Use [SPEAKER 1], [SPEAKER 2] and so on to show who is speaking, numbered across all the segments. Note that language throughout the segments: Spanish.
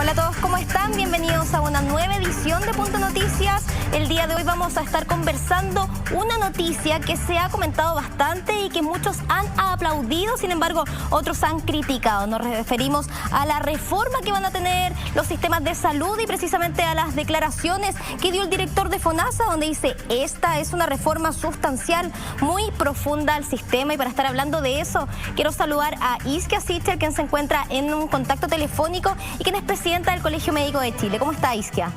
[SPEAKER 1] Hola a todos, ¿cómo están? Bienvenidos a una nueva edición de Punto Noticias. El día de hoy vamos a estar conversando una noticia que se ha comentado bastante y que muchos han aplaudido, sin embargo, otros han criticado. Nos referimos a la reforma que van a tener los sistemas de salud y precisamente a las declaraciones que dio el director de FONASA, donde dice, esta es una reforma sustancial muy profunda al sistema. Y para estar hablando de eso, quiero saludar a Isquia Sichel, quien se encuentra en un contacto telefónico y quien es presidenta del Colegio Médico de Chile. ¿Cómo está, Isquia?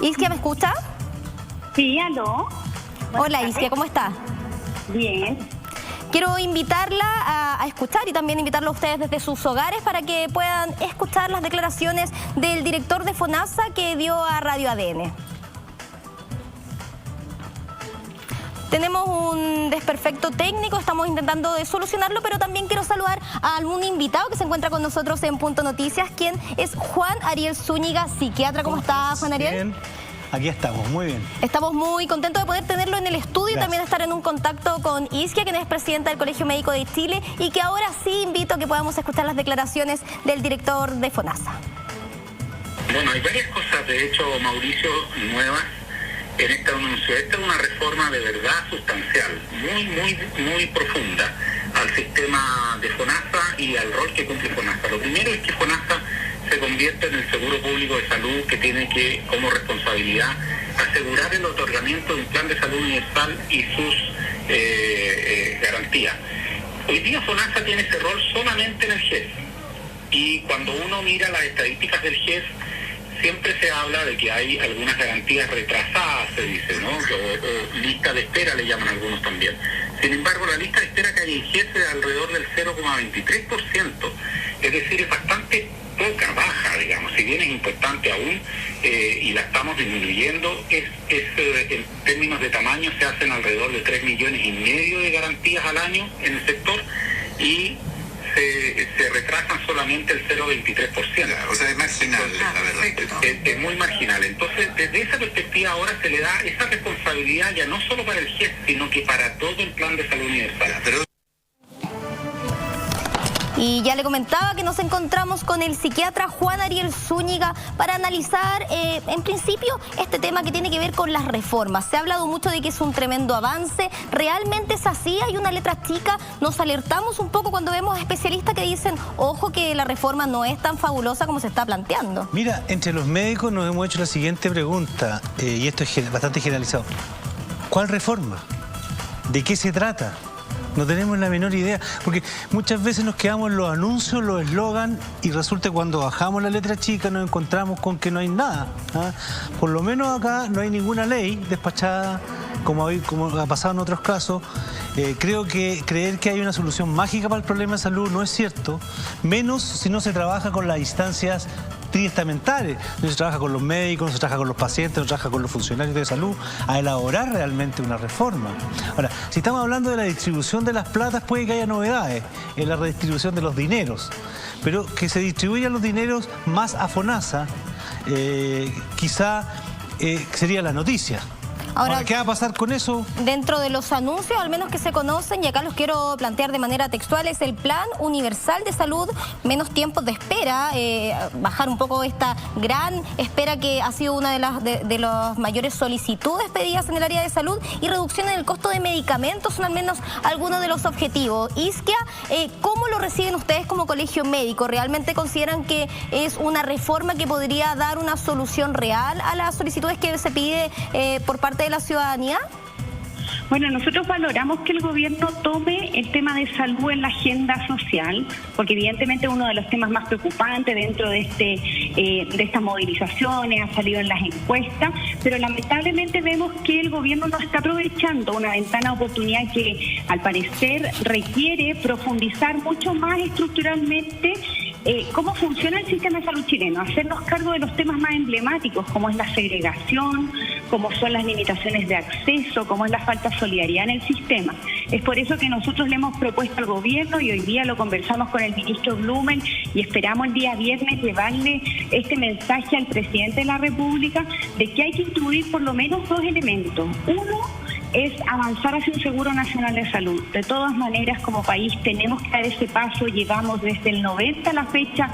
[SPEAKER 1] Isquia, ¿me escucha?
[SPEAKER 2] Sí, aló.
[SPEAKER 1] Hola, Isquia, ¿cómo está?
[SPEAKER 2] Bien.
[SPEAKER 1] Quiero invitarla a escuchar y también invitarlo a ustedes desde sus hogares para que puedan escuchar las declaraciones del director de FONASA que dio a Radio ADN. Tenemos un desperfecto técnico, estamos intentando de solucionarlo, pero también quiero saludar a algún invitado que se encuentra con nosotros en Punto Noticias, quien es Juan Ariel Zúñiga, psiquiatra. ¿Cómo está, Juan Ariel?
[SPEAKER 3] Bien, aquí estamos, muy bien.
[SPEAKER 1] Estamos muy contentos de poder tenerlo en el estudio. Gracias. Y también estar en un contacto con Isquia, quien es presidenta del Colegio Médico de Chile, y que ahora sí invito a que podamos escuchar las declaraciones del director de FONASA.
[SPEAKER 4] Bueno, hay varias cosas, de hecho, Mauricio, nuevas en este anuncio. Esta es una reforma de verdad sustancial, muy profunda al sistema de FONASA y al rol que cumple FONASA. Lo primero es que FONASA se convierte en el seguro público de salud que tiene que, como responsabilidad, asegurar el otorgamiento de un plan de salud universal y sus garantías. Hoy día FONASA tiene ese rol solamente en el GES, y cuando uno mira las estadísticas del GES, siempre se habla de que hay algunas garantías retrasadas, se dice, ¿no? O lista de espera le llaman algunos también. Sin embargo, la lista de espera que hay en GES es de alrededor del 0,23%, es decir, es bastante poca, baja, digamos, si bien es importante aún, y la estamos disminuyendo, en términos de tamaño se hacen alrededor de 3,5 millones de garantías al año en el sector, y se retrasan solamente el 0,23%.
[SPEAKER 5] O sea, es marginal, la verdad.
[SPEAKER 4] Es muy marginal. Entonces, desde esa perspectiva ahora se le da esa responsabilidad ya no solo para el GES, sino que para todo el plan de salud universal.
[SPEAKER 1] Y ya le comentaba que nos encontramos con el psiquiatra Juan Ariel Zúñiga para analizar, en principio, este tema que tiene que ver con las reformas. Se ha hablado mucho de que es un tremendo avance. ¿Realmente es así? ¿Hay una letra chica? Nos alertamos un poco cuando vemos a especialistas que dicen, ojo, que la reforma no es tan fabulosa como se está planteando.
[SPEAKER 3] Mira, entre los médicos nos hemos hecho la siguiente pregunta, y esto es bastante generalizado. ¿Cuál reforma? ¿De qué se trata? No tenemos la menor idea, porque muchas veces nos quedamos en los anuncios, los eslogan, y resulta que cuando bajamos la letra chica nos encontramos con que no hay nada. Por lo menos acá no hay ninguna ley despachada, como ha pasado en otros casos. Creo que creer que hay una solución mágica para el problema de salud no es cierto, menos si no se trabaja con las instancias triestamentales. No se trabaja con los médicos, no se trabaja con los pacientes, no se trabaja con los funcionarios de salud a elaborar realmente una reforma. Ahora, si estamos hablando de la distribución de las platas, puede que haya novedades en la redistribución de los dineros, pero que se distribuyan los dineros más a FONASA, quizá sería la noticia. Ahora, ¿qué va a pasar con eso?
[SPEAKER 1] Dentro de los anuncios, al menos que se conocen, y acá los quiero plantear de manera textual, es el Plan Universal de Salud, menos tiempos de espera, bajar un poco esta gran espera que ha sido una de las mayores solicitudes pedidas en el área de salud, y reducción en el costo de medicamentos son al menos algunos de los objetivos. Isquia, ¿cómo lo reciben ustedes como colegio médico? ¿Realmente consideran que es una reforma que podría dar una solución real a las solicitudes que se pide por parte de la ciudadanía?
[SPEAKER 2] Bueno, nosotros valoramos que el gobierno tome el tema de salud en la agenda social, porque evidentemente es uno de los temas más preocupantes dentro de estas movilizaciones, ha salido en las encuestas, pero lamentablemente vemos que el gobierno no está aprovechando una ventana de oportunidad que al parecer requiere profundizar mucho más estructuralmente cómo funciona el sistema de salud chileno, hacernos cargo de los temas más emblemáticos, como es la segregación, como son las limitaciones de acceso, como es la falta de solidaridad en el sistema. Es por eso que nosotros le hemos propuesto al gobierno, y hoy día lo conversamos con el ministro Blumen, y esperamos el día viernes llevarle este mensaje al presidente de la República de que hay que incluir por lo menos dos elementos. Uno, es avanzar hacia un seguro nacional de salud. De todas maneras, como país tenemos que dar ese paso. Llevamos desde el 90 a la fecha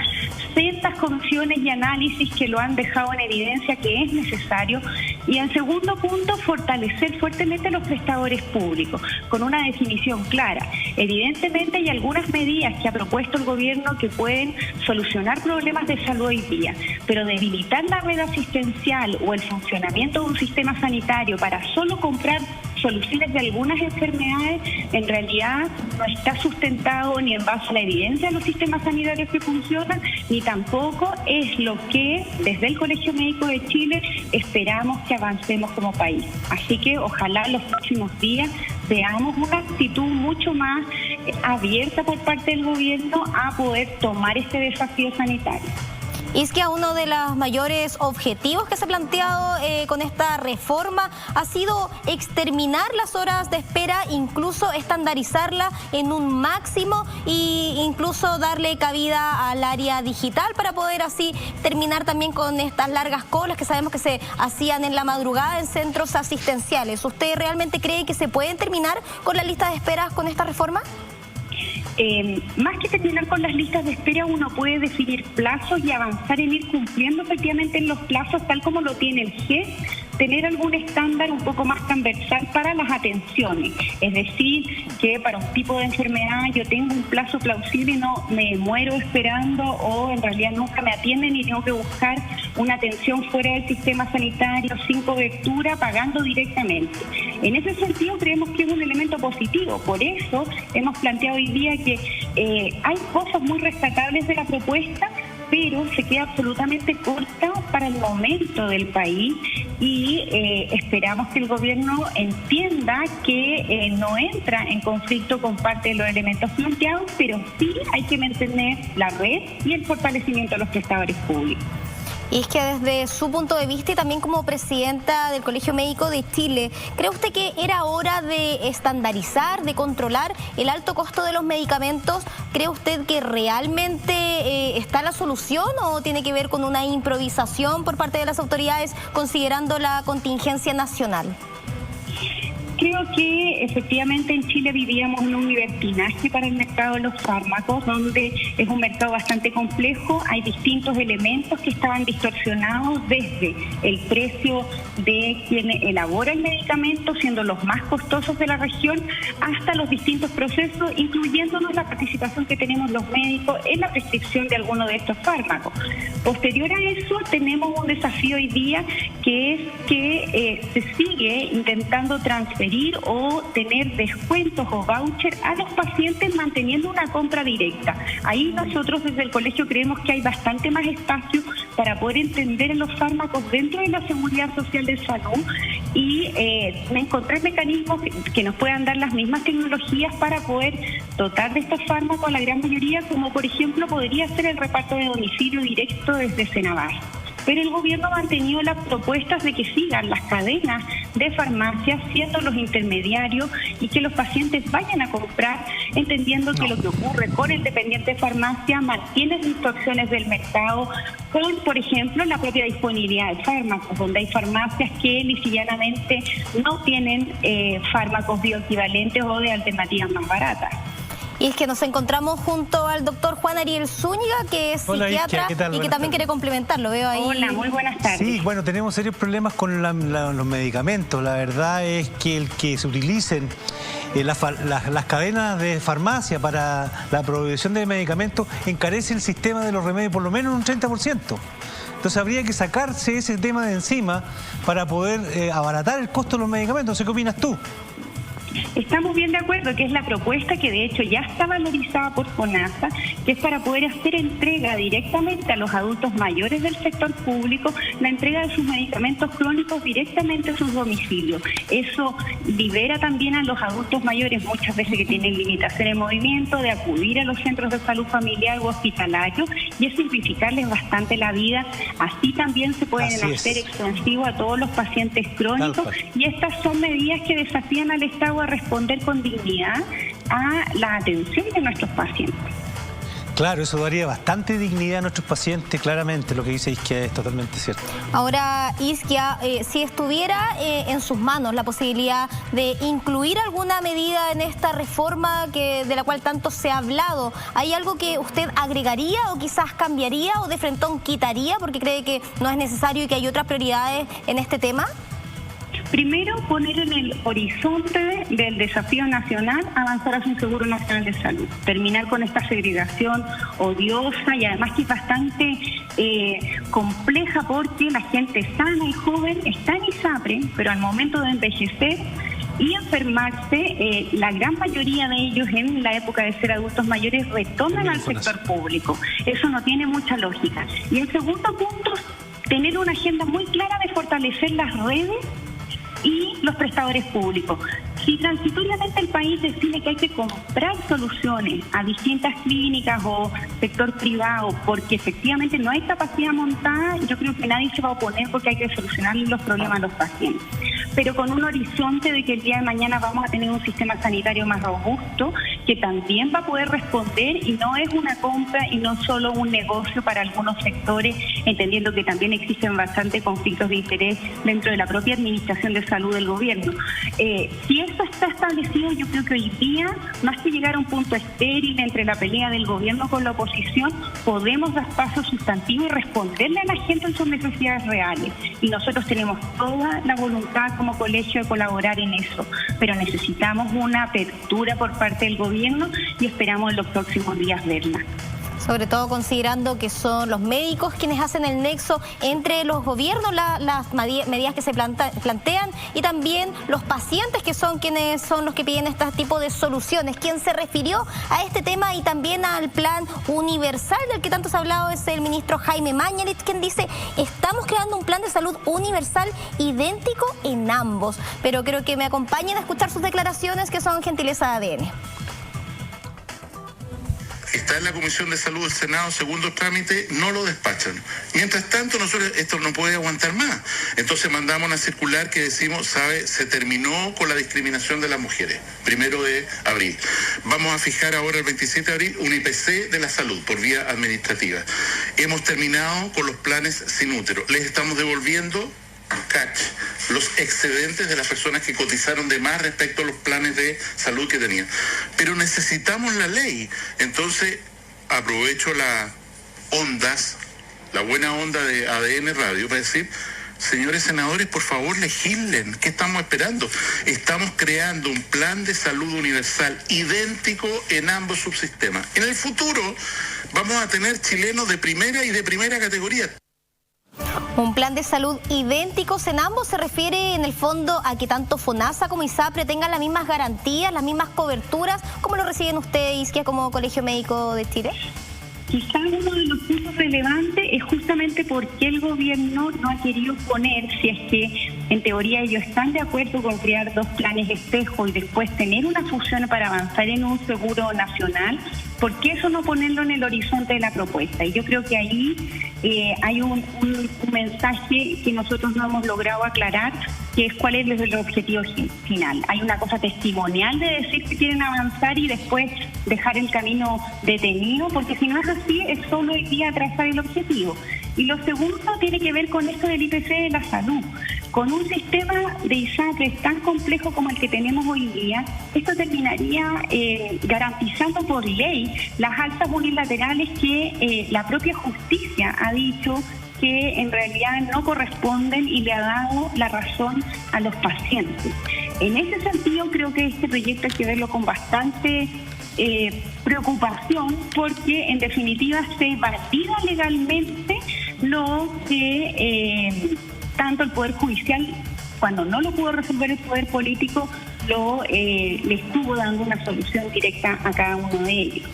[SPEAKER 2] sendas comisiones y análisis que lo han dejado en evidencia que es necesario. Y en segundo punto, fortalecer fuertemente a los prestadores públicos con una definición clara. Evidentemente hay algunas medidas que ha propuesto el gobierno que pueden solucionar problemas de salud hoy día, pero debilitar la red asistencial o el funcionamiento de un sistema sanitario para solo comprar soluciones de algunas enfermedades, en realidad no está sustentado ni en base a la evidencia de los sistemas sanitarios que funcionan, ni tampoco es lo que desde el Colegio Médico de Chile esperamos que avancemos como país. Así que ojalá en los próximos días veamos una actitud mucho más abierta por parte del gobierno a poder tomar este desafío sanitario.
[SPEAKER 1] Y es que uno de los mayores objetivos que se ha planteado con esta reforma ha sido exterminar las horas de espera, incluso estandarizarla en un máximo e incluso darle cabida al área digital para poder así terminar también con estas largas colas que sabemos que se hacían en la madrugada en centros asistenciales. ¿Usted realmente cree que se pueden terminar con la lista de esperas con esta reforma?
[SPEAKER 2] Más que terminar con las listas de espera, uno puede definir plazos y avanzar en ir cumpliendo efectivamente en los plazos tal como lo tiene el GES, tener algún estándar un poco más transversal para las atenciones. Es decir, que para un tipo de enfermedad yo tengo un plazo plausible y no me muero esperando o en realidad nunca me atienden y tengo que buscar una atención fuera del sistema sanitario sin cobertura, pagando directamente. En ese sentido creemos que es un elemento positivo. Por eso hemos planteado hoy día que hay cosas muy rescatables de la propuesta, pero se queda absolutamente corta para el momento del país y esperamos que el gobierno entienda que no entra en conflicto con parte de los elementos planteados, pero sí hay que mantener la red y el fortalecimiento de los prestadores públicos.
[SPEAKER 1] Y es que desde su punto de vista y también como presidenta del Colegio Médico de Chile, ¿cree usted que era hora de estandarizar, de controlar el alto costo de los medicamentos? ¿Cree usted que realmente está la solución o tiene que ver con una improvisación por parte de las autoridades considerando la contingencia nacional?
[SPEAKER 2] Creo que efectivamente en Chile vivíamos en un libertinaje para el mercado de los fármacos, donde es un mercado bastante complejo, hay distintos elementos que estaban distorsionados desde el precio de quien elabora el medicamento, siendo los más costosos de la región, hasta los distintos procesos, incluyéndonos la participación que tenemos los médicos en la prescripción de algunos de estos fármacos. Posterior a eso tenemos un desafío hoy día que es que se sigue intentando transferir o tener descuentos o voucher a los pacientes manteniendo una compra directa. Ahí nosotros desde el colegio creemos que hay bastante más espacio para poder entender los fármacos dentro de la seguridad social de salud y encontrar mecanismos que nos puedan dar las mismas tecnologías para poder dotar de estos fármacos a la gran mayoría, como por ejemplo podría ser el reparto de domicilio directo desde Senabar. Pero el gobierno ha mantenido las propuestas de que sigan las cadenas de farmacias siendo los intermediarios y que los pacientes vayan a comprar, entendiendo que lo que ocurre con el dependiente de farmacia mantiene distorsiones del mercado con, por ejemplo, la propia disponibilidad de fármacos, donde hay farmacias que lisillanamente no tienen fármacos bioequivalentes o de alternativas más baratas.
[SPEAKER 1] Y es que nos encontramos junto al doctor Juan Ariel Zúñiga, que es psiquiatra y que también quiere complementar, lo veo ahí.
[SPEAKER 2] Hola, muy buenas tardes.
[SPEAKER 3] Sí, bueno, tenemos serios problemas con los medicamentos. La verdad es que el que se utilicen las cadenas de farmacia para la provisión de medicamentos encarece el sistema de los remedios por lo menos un 30%. Entonces habría que sacarse ese tema de encima para poder abaratar el costo de los medicamentos. No sé qué opinas tú.
[SPEAKER 2] Estamos bien de acuerdo que es la propuesta que de hecho ya está valorizada por FONASA, que es para poder hacer entrega directamente a los adultos mayores del sector público, la entrega de sus medicamentos crónicos directamente a sus domicilios. Eso libera también a los adultos mayores, muchas veces que tienen limitación de movimiento, de acudir a los centros de salud familiar o hospitalarios, y es simplificarles bastante la vida. Así también se pueden hacer extensivo a todos los pacientes crónicos, y estas son medidas que desafían al Estado a responder con dignidad a la atención de nuestros pacientes.
[SPEAKER 3] Claro, eso daría bastante dignidad a nuestros pacientes, claramente, lo que dice Isquia es totalmente cierto.
[SPEAKER 1] Ahora, Isquia, si estuviera en sus manos la posibilidad de incluir alguna medida en esta reforma de la cual tanto se ha hablado, ¿hay algo que usted agregaría o quizás cambiaría o de frentón quitaría porque cree que no es necesario y que hay otras prioridades en este tema?
[SPEAKER 2] Primero, poner en el horizonte del desafío nacional avanzar hacia un seguro nacional de salud. Terminar con esta segregación odiosa y además que es bastante compleja porque la gente sana y joven está en ISAPRE, pero al momento de envejecer y enfermarse, la gran mayoría de ellos en la época de ser adultos mayores retornan al sector público. Eso no tiene mucha lógica. Y en segundo punto, tener una agenda muy clara de fortalecer las redes y los prestadores públicos. Si transitoriamente el país decide que hay que comprar soluciones a distintas clínicas o sector privado porque efectivamente no hay capacidad montada, yo creo que nadie se va a oponer porque hay que solucionar los problemas a los pacientes. Pero con un horizonte de que el día de mañana vamos a tener un sistema sanitario más robusto que también va a poder responder y no es una compra y no solo un negocio para algunos sectores, entendiendo que también existen bastante conflictos de interés dentro de la propia administración de salud del gobierno. Si eso está establecido, yo creo que hoy día, más que llegar a un punto estéril entre la pelea del gobierno con la oposición, podemos dar pasos sustantivos y responderle a la gente en sus necesidades reales. Y nosotros tenemos toda la voluntad como colegio de colaborar en eso, pero necesitamos una apertura por parte del gobierno y esperamos en los próximos días verla.
[SPEAKER 1] Sobre todo considerando que son los médicos quienes hacen el nexo entre los gobiernos, las medidas que se plantean y también los pacientes que son quienes son los que piden este tipo de soluciones. Quien se refirió a este tema y también al plan universal del que tanto se ha hablado es el ministro Jaime Mañalich, quien dice: estamos creando un plan de salud universal idéntico en ambos. Pero creo que me acompañen a escuchar sus declaraciones, que son gentileza de ADN.
[SPEAKER 6] Está en la Comisión de Salud del Senado, segundo trámite, no lo despachan. Mientras tanto, nosotros esto no puede aguantar más. Entonces mandamos una circular que decimos, se terminó con la discriminación de las mujeres, 1 de abril. Vamos a fijar ahora el 27 de abril un IPC de la salud por vía administrativa. Hemos terminado con los planes sin útero. Les estamos devolviendo los excedentes de las personas que cotizaron de más respecto a los planes de salud que tenían. Pero necesitamos la ley. Entonces, aprovecho las ondas, la buena onda de ADN Radio para decir: señores senadores, por favor, legislen. ¿Qué estamos esperando? Estamos creando un plan de salud universal idéntico en ambos subsistemas. En el futuro vamos a tener chilenos de primera y de primera categoría.
[SPEAKER 1] Un plan de salud idénticos en ambos se refiere en el fondo a que tanto FONASA como ISAPRE tengan las mismas garantías, las mismas coberturas. ¿Cómo lo reciben ustedes, Isquia, como Colegio Médico de Chile?
[SPEAKER 2] Quizá uno de los puntos relevantes es justamente por qué el gobierno no ha querido poner, si es que en teoría ellos están de acuerdo con crear 2 planes espejo y después tener una fusión para avanzar en un seguro nacional, ¿por qué eso no ponerlo en el horizonte de la propuesta? Y yo creo que ahí hay un mensaje que nosotros no hemos logrado aclarar, que es cuál es el objetivo final. Hay una cosa testimonial de decir que quieren avanzar y después dejar el camino detenido, porque si no es así, es solo el día trazar el objetivo. Y lo segundo tiene que ver con esto del IPC de la salud. Con un sistema de ISAPRE tan complejo como el que tenemos hoy día, esto terminaría garantizando por ley las alzas unilaterales que la propia justicia ha dicho que en realidad no corresponden y le ha dado la razón a los pacientes. En ese sentido, creo que este proyecto hay que verlo con bastante preocupación, porque en definitiva se valida legalmente lo que tanto el Poder Judicial, cuando no lo pudo resolver el Poder Político, le estuvo dando una solución directa a cada uno de ellos.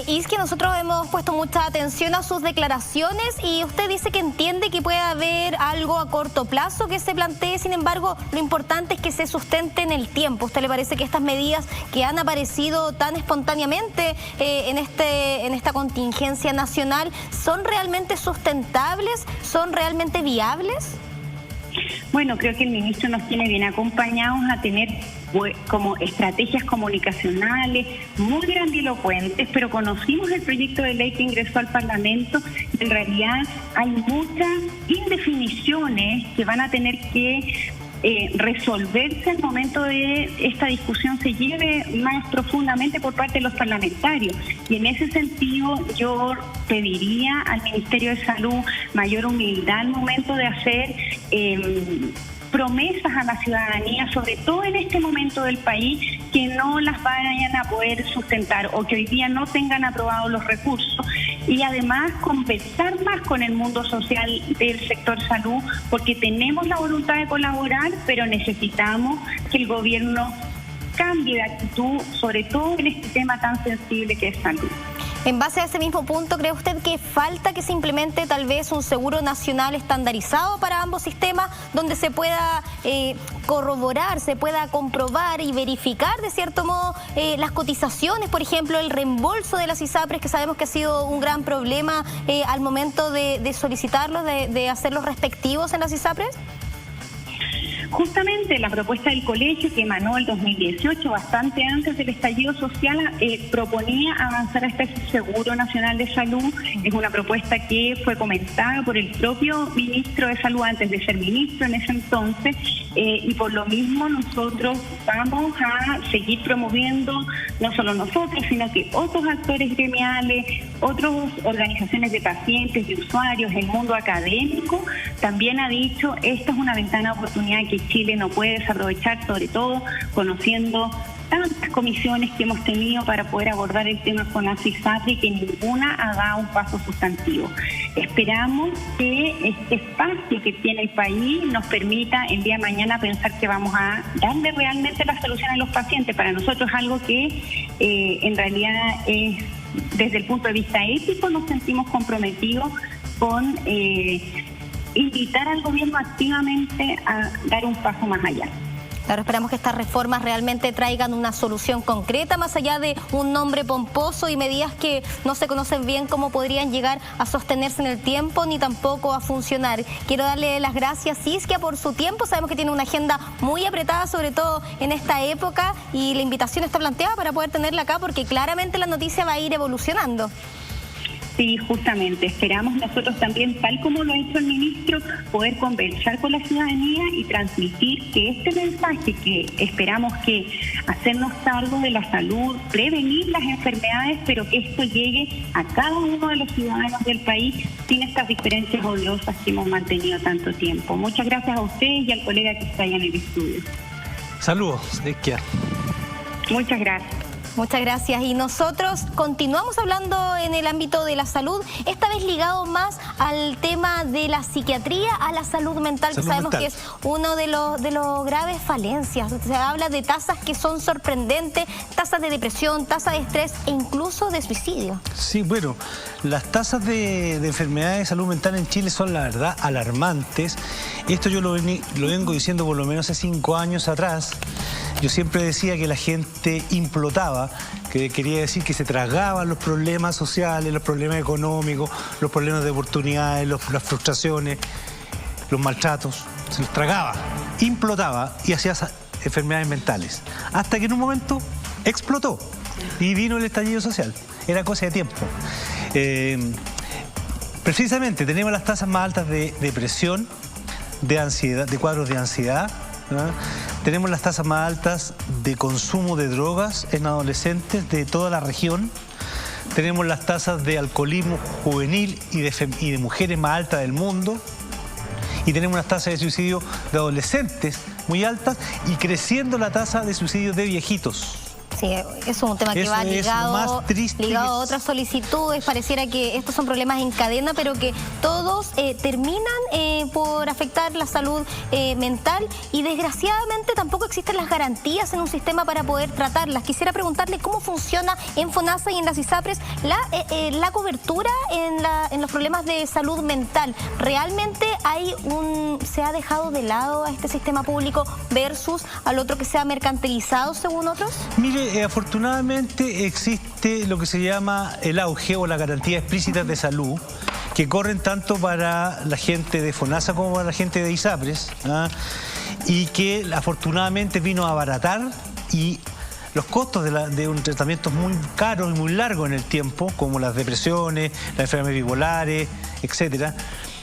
[SPEAKER 1] Y es que nosotros hemos puesto mucha atención a sus declaraciones y usted dice que entiende que puede haber algo a corto plazo que se plantee, sin embargo, lo importante es que se sustente en el tiempo. ¿Usted le parece que estas medidas que han aparecido tan espontáneamente en esta contingencia nacional son realmente sustentables, son realmente viables?
[SPEAKER 2] Bueno, creo que el ministro nos tiene bien acompañados a tener como estrategias comunicacionales muy grandilocuentes, pero conocimos el proyecto de ley que ingresó al Parlamento. En realidad hay muchas indefiniciones que van a tener que resolverse al momento de esta discusión se lleve más profundamente por parte de los parlamentarios. Y en ese sentido yo pediría al Ministerio de Salud mayor humildad al momento de hacer promesas a la ciudadanía, sobre todo en este momento del país, que no las vayan a poder sustentar o que hoy día no tengan aprobados los recursos. Y además conversar más con el mundo social del sector salud, porque tenemos la voluntad de colaborar, pero necesitamos que el gobierno cambie de actitud, sobre todo en este tema tan sensible que es salud.
[SPEAKER 1] En base a ese mismo punto, ¿cree usted que falta que se implemente tal vez un seguro nacional estandarizado para ambos sistemas, donde se pueda corroborar, se pueda comprobar y verificar de cierto modo las cotizaciones, por ejemplo, el reembolso de las ISAPRES, que sabemos que ha sido un gran problema al momento de solicitarlos, de hacer los respectivos en las ISAPRES?
[SPEAKER 2] Justamente la propuesta del colegio que emanó el 2018, bastante antes del estallido social, proponía avanzar hasta ese Seguro Nacional de Salud. Es una propuesta que fue comentada por el propio ministro de Salud antes de ser ministro en ese entonces, y por lo mismo nosotros vamos a seguir promoviendo, no solo nosotros, sino que otros actores gremiales, otras organizaciones de pacientes, de usuarios, el mundo académico, también ha dicho, esta es una ventana de oportunidad que Chile no puede desaprovechar, sobre todo conociendo tantas comisiones que hemos tenido para poder abordar el tema con ISAPRE y que ninguna ha dado un paso sustantivo. Esperamos que este espacio que tiene el país nos permita el día de mañana pensar que vamos a darle realmente la solución a los pacientes. Para nosotros es algo que en realidad es, desde el punto de vista ético, nos sentimos comprometidos con invitar al gobierno activamente a dar un paso más allá.
[SPEAKER 1] Claro, esperamos que estas reformas realmente traigan una solución concreta, más allá de un nombre pomposo y medidas que no se conocen bien cómo podrían llegar a sostenerse en el tiempo ni tampoco a funcionar. Quiero darle las gracias, Isquia, por su tiempo. Sabemos que tiene una agenda muy apretada, sobre todo en esta época, y la invitación está planteada para poder tenerla acá porque claramente la noticia va a ir evolucionando.
[SPEAKER 2] Sí, justamente. Esperamos nosotros también, tal como lo ha hecho el ministro, poder conversar con la ciudadanía y transmitir que este mensaje que esperamos que hacernos cargo de la salud, prevenir las enfermedades, pero que esto llegue a cada uno de los ciudadanos del país sin estas diferencias odiosas que hemos mantenido tanto tiempo. Muchas gracias a ustedes y al colega que está allá en el estudio.
[SPEAKER 3] Saludos, Isquia.
[SPEAKER 2] Muchas gracias.
[SPEAKER 1] Muchas gracias. Y nosotros continuamos hablando en el ámbito de la salud, esta vez ligado más al tema de la psiquiatría, a la salud mental, que sabemos que es uno de los graves falencias. Se habla de tasas que son sorprendentes, tasas de depresión, tasas de estrés e incluso de suicidio.
[SPEAKER 3] Sí, bueno, las tasas de enfermedades de salud mental en Chile son, la verdad, alarmantes. Esto yo lo vengo diciendo por lo menos hace 5 años atrás. Yo siempre decía que la gente implotaba, que quería decir que se tragaban los problemas sociales, los problemas económicos, los problemas de oportunidades, las frustraciones, los maltratos, se los tragaba, implotaba y hacía enfermedades mentales. Hasta que en un momento explotó y vino el estallido social. Era cosa de tiempo. Precisamente tenemos las tasas más altas de depresión, de ansiedad, de cuadros de ansiedad, ¿no? Tenemos las tasas más altas de consumo de drogas en adolescentes de toda la región. Tenemos las tasas de alcoholismo juvenil y de mujeres más altas del mundo. Y tenemos unas tasas de suicidio de adolescentes muy altas y creciendo la tasa de suicidio de viejitos.
[SPEAKER 1] Sí, eso es un tema que va ligado a otras solicitudes. Pareciera que estos son problemas en cadena, pero que todos terminan por afectar la salud mental y desgraciadamente tampoco existen las garantías en un sistema para poder tratarlas. Quisiera preguntarle cómo funciona en FONASA y en las ISAPRES la cobertura en los problemas de salud mental. ¿Realmente se ha dejado de lado a este sistema público versus al otro que se ha mercantilizado según otros?
[SPEAKER 3] Mire, afortunadamente existe lo que se llama el auge o la garantía explícita de salud, que corren tanto para la gente de FONASA como para la gente de ISAPRES, ¿ah? Y que afortunadamente vino a abaratar y los costos de un tratamiento muy caro y muy largo en el tiempo, como las depresiones, las enfermedades bipolares, etcétera.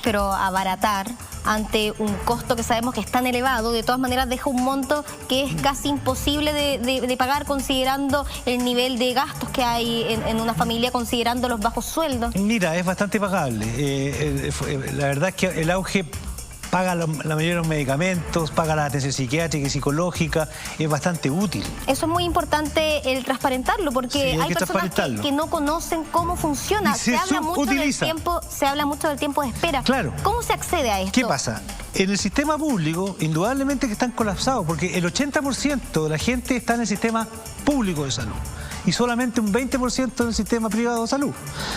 [SPEAKER 1] Pero abaratar ante un costo que sabemos que es tan elevado, de todas maneras deja un monto que es casi imposible de pagar, considerando el nivel de gastos que hay en una familia, considerando los bajos sueldos.
[SPEAKER 3] Mira, es bastante pagable. La verdad es que el auge paga la mayoría de los medicamentos, paga la atención psiquiátrica y psicológica, es bastante útil.
[SPEAKER 1] Eso es muy importante el transparentarlo, porque
[SPEAKER 3] sí,
[SPEAKER 1] hay personas que no conocen cómo funciona. Se habla mucho del tiempo de espera.
[SPEAKER 3] Claro.
[SPEAKER 1] ¿Cómo se accede a esto?
[SPEAKER 3] ¿Qué pasa? En el sistema público, indudablemente que están colapsados, porque el 80% de la gente está en el sistema público de salud y solamente un 20% en el sistema privado de salud.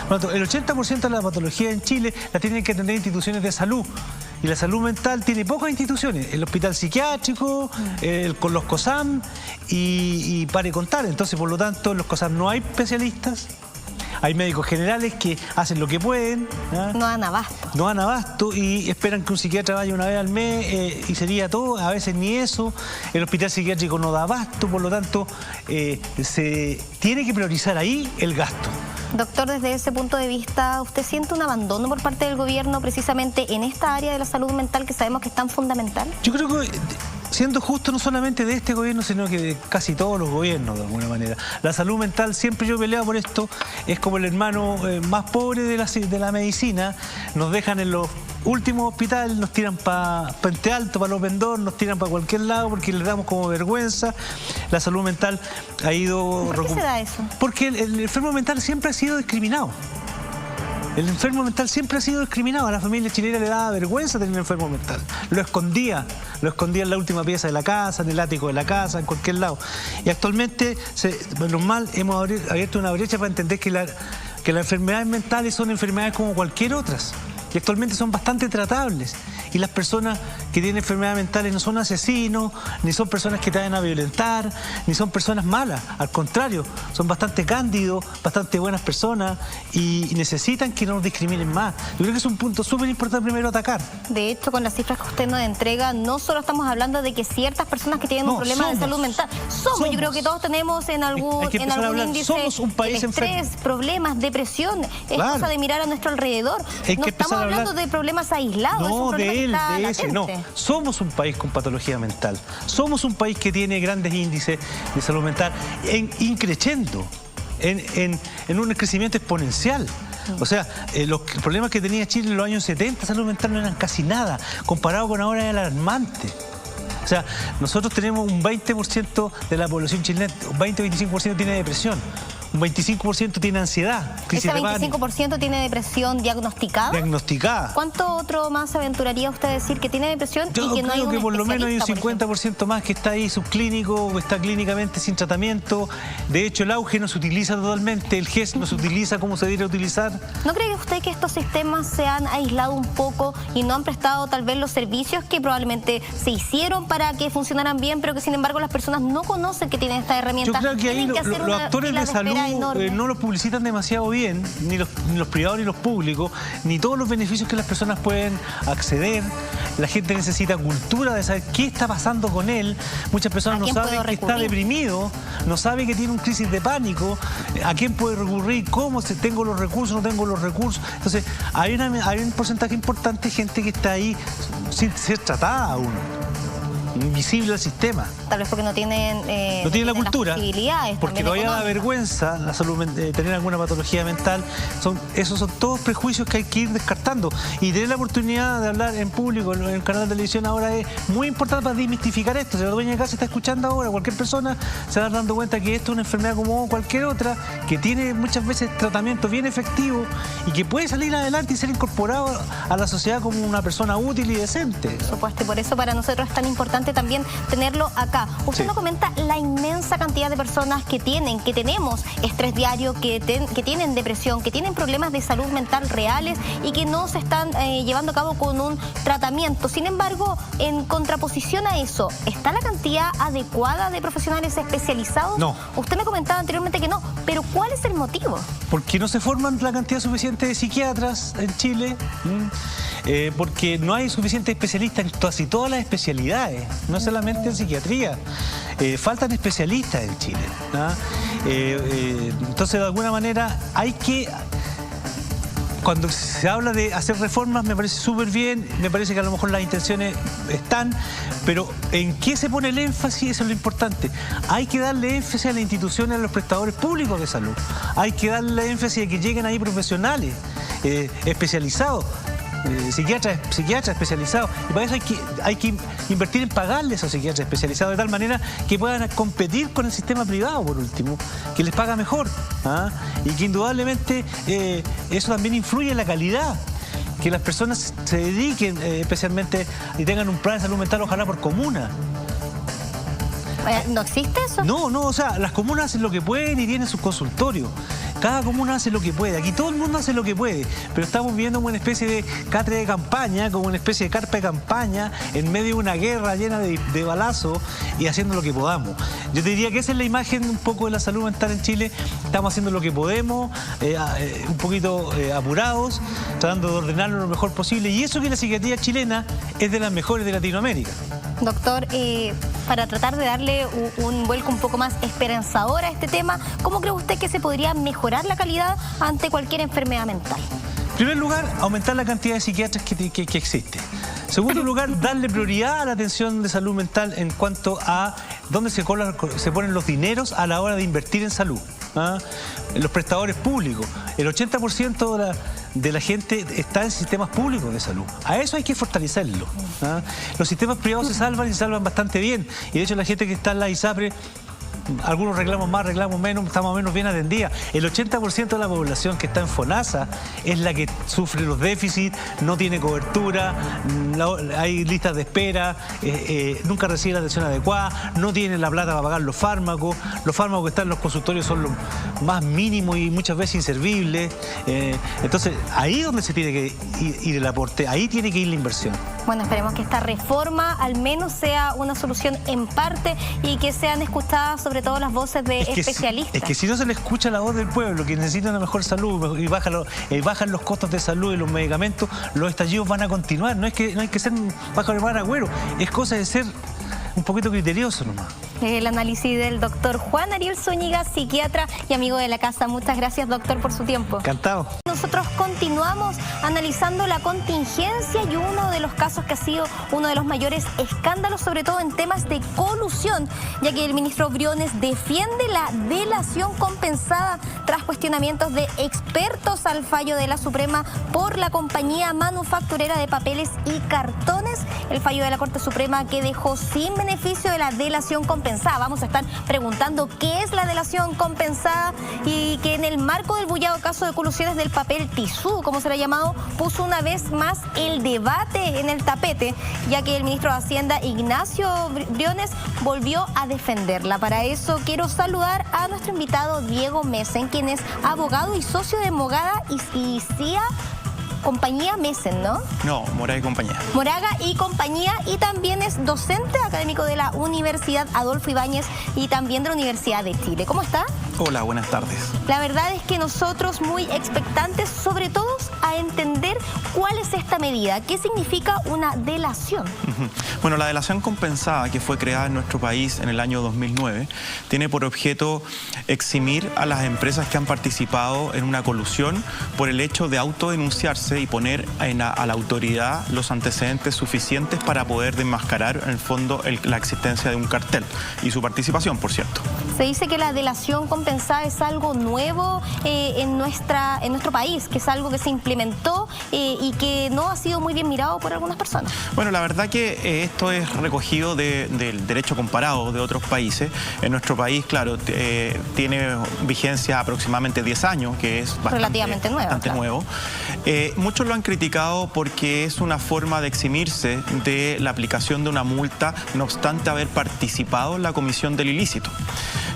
[SPEAKER 3] Por lo tanto, el 80% de la patología en Chile la tienen que atender instituciones de salud. Y la salud mental tiene pocas instituciones, el hospital psiquiátrico, con los COSAM y pare contar. Entonces, por lo tanto, en los COSAM no hay especialistas, hay médicos generales que hacen lo que pueden. ¿Ah?
[SPEAKER 1] No dan abasto.
[SPEAKER 3] No dan abasto y esperan que un psiquiatra vaya una vez al mes y sería todo, a veces ni eso. El hospital psiquiátrico no da abasto, por lo tanto, se tiene que priorizar ahí el gasto.
[SPEAKER 1] Doctor, desde ese punto de vista, ¿usted siente un abandono por parte del gobierno precisamente en esta área de la salud mental que sabemos que es tan fundamental?
[SPEAKER 3] Yo creo que, siendo justo, no solamente de este gobierno, sino que de casi todos los gobiernos, de alguna manera. La salud mental, siempre yo he peleado por esto, es como el hermano más pobre de la medicina. Nos dejan en los últimos hospitales, nos tiran para Puente Alto, para Open Door, nos tiran para cualquier lado porque les damos como vergüenza. La salud mental ha ido...
[SPEAKER 1] ¿Por qué se da eso?
[SPEAKER 3] Porque el enfermo mental siempre ha sido discriminado. El enfermo mental siempre ha sido discriminado. A la familia chilena le daba vergüenza tener un enfermo mental. Lo escondía en la última pieza de la casa, en el ático de la casa, en cualquier lado. Y actualmente, menos mal, hemos abierto una brecha para entender que las enfermedades mentales son enfermedades como cualquier otras. Y actualmente son bastante tratables. Y las personas que tienen enfermedades mentales no son asesinos, ni son personas que te vayan a violentar, ni son personas malas. Al contrario, son bastante cándidos, bastante buenas personas y necesitan que no nos discriminen más. Yo creo que es un punto súper importante primero atacar.
[SPEAKER 1] De hecho, con las cifras que usted nos entrega, no solo estamos hablando de que ciertas personas que tienen un problema de salud mental, yo creo que todos tenemos en algún índice
[SPEAKER 3] somos un país
[SPEAKER 1] estrés, problemas, depresión. Es cosa de mirar a nuestro alrededor. No estamos hablando de problemas aislados.
[SPEAKER 3] No, de ese, no. Somos un país con patología mental. Somos un país que tiene grandes índices de salud mental increciendo, en un crecimiento exponencial. O sea, los problemas que tenía Chile en los años 70, salud mental, no eran casi nada. Comparado con ahora es alarmante. O sea, nosotros tenemos un 20% de la población chilena, un 20-25% tiene depresión. Un 25% tiene ansiedad, crisis de pánico.
[SPEAKER 1] ¿Ese 25% tiene depresión diagnosticada?
[SPEAKER 3] Diagnosticada.
[SPEAKER 1] ¿Cuánto otro más se aventuraría usted a decir que tiene depresión y que no hay un especialista?
[SPEAKER 3] Yo creo que por lo menos hay un 50% más que está ahí subclínico o está clínicamente sin tratamiento. De hecho, el auge no se utiliza totalmente, el GES no se utiliza como se debería utilizar.
[SPEAKER 1] ¿No cree usted que estos sistemas se han aislado un poco y no han prestado tal vez los servicios que probablemente se hicieron para que funcionaran bien, pero que sin embargo las personas no conocen que tienen estas herramientas?
[SPEAKER 3] Yo creo que ahí los actores de salud no lo publicitan demasiado bien, ni los privados ni los públicos, ni todos los beneficios que las personas pueden acceder. La gente necesita cultura de saber qué está pasando con él. Muchas personas no saben que está deprimido, no saben que tiene un crisis de pánico, a quién puede recurrir, cómo, si tengo los recursos, no tengo los recursos. Entonces, hay un porcentaje importante de gente que está ahí sin ser tratada aún, invisible al sistema.
[SPEAKER 1] Tal vez porque no tienen
[SPEAKER 3] la cultura, porque
[SPEAKER 1] todavía
[SPEAKER 3] da vergüenza la salud, tener alguna patología mental. Esos son todos prejuicios que hay que ir descartando. Y tener la oportunidad de hablar en público, en el canal de televisión ahora, es muy importante para desmistificar esto. Si la dueña de casa está escuchando ahora, cualquier persona se va dando cuenta que esto es una enfermedad como cualquier otra, que tiene muchas veces tratamiento bien efectivo y que puede salir adelante y ser incorporado a la sociedad como una persona útil y decente.
[SPEAKER 1] Por supuesto, y por eso para nosotros es tan importante también tenerlo acá. Usted nos comenta la inmensa cantidad de personas que tenemos estrés diario, que tienen depresión, que tienen problemas de salud mental reales y que no se están llevando a cabo con un tratamiento. Sin embargo, en contraposición a eso, ¿está la cantidad adecuada de profesionales especializados?
[SPEAKER 3] No.
[SPEAKER 1] Usted me comentaba anteriormente que no, pero ¿cuál es el motivo?
[SPEAKER 3] Porque no se forman la cantidad suficiente de psiquiatras en Chile, porque no hay suficientes especialistas en casi todas las especialidades. no solamente en psiquiatría. Faltan especialistas en Chile, ¿no? Entonces, de alguna manera, hay que... Cuando se habla de hacer reformas me parece súper bien, me parece que a lo mejor las intenciones están, pero ¿en qué se pone el énfasis? Eso es lo importante. Hay que darle énfasis a las instituciones, a los prestadores públicos de salud. Hay que darle énfasis a que lleguen ahí profesionales especializados, psiquiatras especializados. Y para eso hay que invertir en pagarle a esos psiquiatras especializados de tal manera que puedan competir con el sistema privado, por último, que les paga mejor, ¿ah? Y que indudablemente eso también influye en la calidad. Que las personas se dediquen especialmente y tengan un plan de salud mental, ojalá por comuna.
[SPEAKER 1] ¿No existe eso?
[SPEAKER 3] No, o sea, las comunas hacen lo que pueden y tienen sus consultorios. Cada comuna hace lo que puede. Aquí todo el mundo hace lo que puede. Pero estamos viviendo como una especie de catre de campaña, como una especie de carpa de campaña, en medio de una guerra llena de balazos y haciendo lo que podamos. Yo te diría que esa es la imagen un poco de la salud mental en Chile. Estamos haciendo lo que podemos, un poquito apurados, tratando de ordenarlo lo mejor posible. Y eso que la psiquiatría chilena es de las mejores de Latinoamérica.
[SPEAKER 1] Doctor, para tratar de darle un vuelco un poco más esperanzador a este tema, ¿cómo cree usted que se podría mejorar la calidad ante cualquier enfermedad mental?
[SPEAKER 3] En primer lugar, aumentar la cantidad de psiquiatras que existe. En segundo lugar, darle prioridad a la atención de salud mental en cuanto a dónde se ponen los dineros a la hora de invertir en salud, ¿ah? Los prestadores públicos. El 80% de la gente está en sistemas públicos de salud. A eso hay que fortalecerlo, ¿ah? Los sistemas privados se salvan bastante bien. Y de hecho la gente que está en la ISAPRE, algunos reclamos más, reclamos menos, está más o menos bien atendida. El 80% de la población que está en FONASA es la que sufre los déficits, no tiene cobertura, hay listas de espera, nunca recibe la atención adecuada, no tiene la plata para pagar los fármacos que están en los consultorios son los más mínimos y muchas veces inservibles. Entonces, ahí es donde se tiene que ir el aporte, ahí tiene que ir la inversión.
[SPEAKER 1] Bueno, esperemos que esta reforma al menos sea una solución en parte y que sean escuchadas sobre todo las voces de especialistas.
[SPEAKER 3] Es que si no se le escucha la voz del pueblo, que necesita una mejor salud y bajan los costos de salud y los medicamentos, los estallidos van a continuar. No hay que ser bajo el mar agüero, es cosa de ser un poquito criterioso nomás.
[SPEAKER 1] El análisis del doctor Juan Ariel Zúñiga, psiquiatra y amigo de la casa. Muchas gracias, doctor, por su tiempo.
[SPEAKER 3] Encantado.
[SPEAKER 1] Nosotros continuamos analizando la contingencia y uno de los casos que ha sido uno de los mayores escándalos, sobre todo en temas de colusión, ya que el ministro Briones defiende la delación compensada tras cuestionamientos de expertos al fallo de la Suprema por la compañía manufacturera de papeles y cartones. El fallo de la Corte Suprema que dejó sin beneficio de la delación compensada. Vamos a estar preguntando qué es la delación compensada y que en el marco del bullado caso de colusiones del papel tisú, como se le ha llamado, puso una vez más el debate en el tapete, ya que el ministro de Hacienda, Ignacio Briones, volvió a defenderla. Para eso quiero saludar a nuestro invitado Diego Messen, quien es abogado y socio de Moraga y CIA Compañía Messen, ¿no?
[SPEAKER 7] No, Moraga y Compañía.
[SPEAKER 1] Moraga y Compañía, y también es docente académico de la Universidad Adolfo Ibáñez y también de la Universidad de Chile. ¿Cómo está?
[SPEAKER 7] Hola, buenas tardes.
[SPEAKER 1] La verdad es que nosotros muy expectantes, sobre todo a entender cuál es esta medida, qué significa una delación.
[SPEAKER 7] Bueno, la delación compensada, que fue creada en nuestro país en el año 2009, tiene por objeto eximir a las empresas que han participado en una colusión por el hecho de autodenunciarse y poner a la autoridad los antecedentes suficientes para poder desmascarar en el fondo la existencia de un cartel y su participación, por cierto.
[SPEAKER 1] Se dice que la delación compensada es algo nuevo en nuestro país, que es algo que se implementó y que no ha sido muy bien mirado por algunas personas.
[SPEAKER 7] Bueno, la verdad que esto es recogido del derecho comparado de otros países. En nuestro país, claro, tiene vigencia aproximadamente 10 años, que es
[SPEAKER 1] relativamente nuevo.
[SPEAKER 7] Muchos lo han criticado porque es una forma de eximirse de la aplicación de una multa, no obstante haber participado en la comisión del ilícito.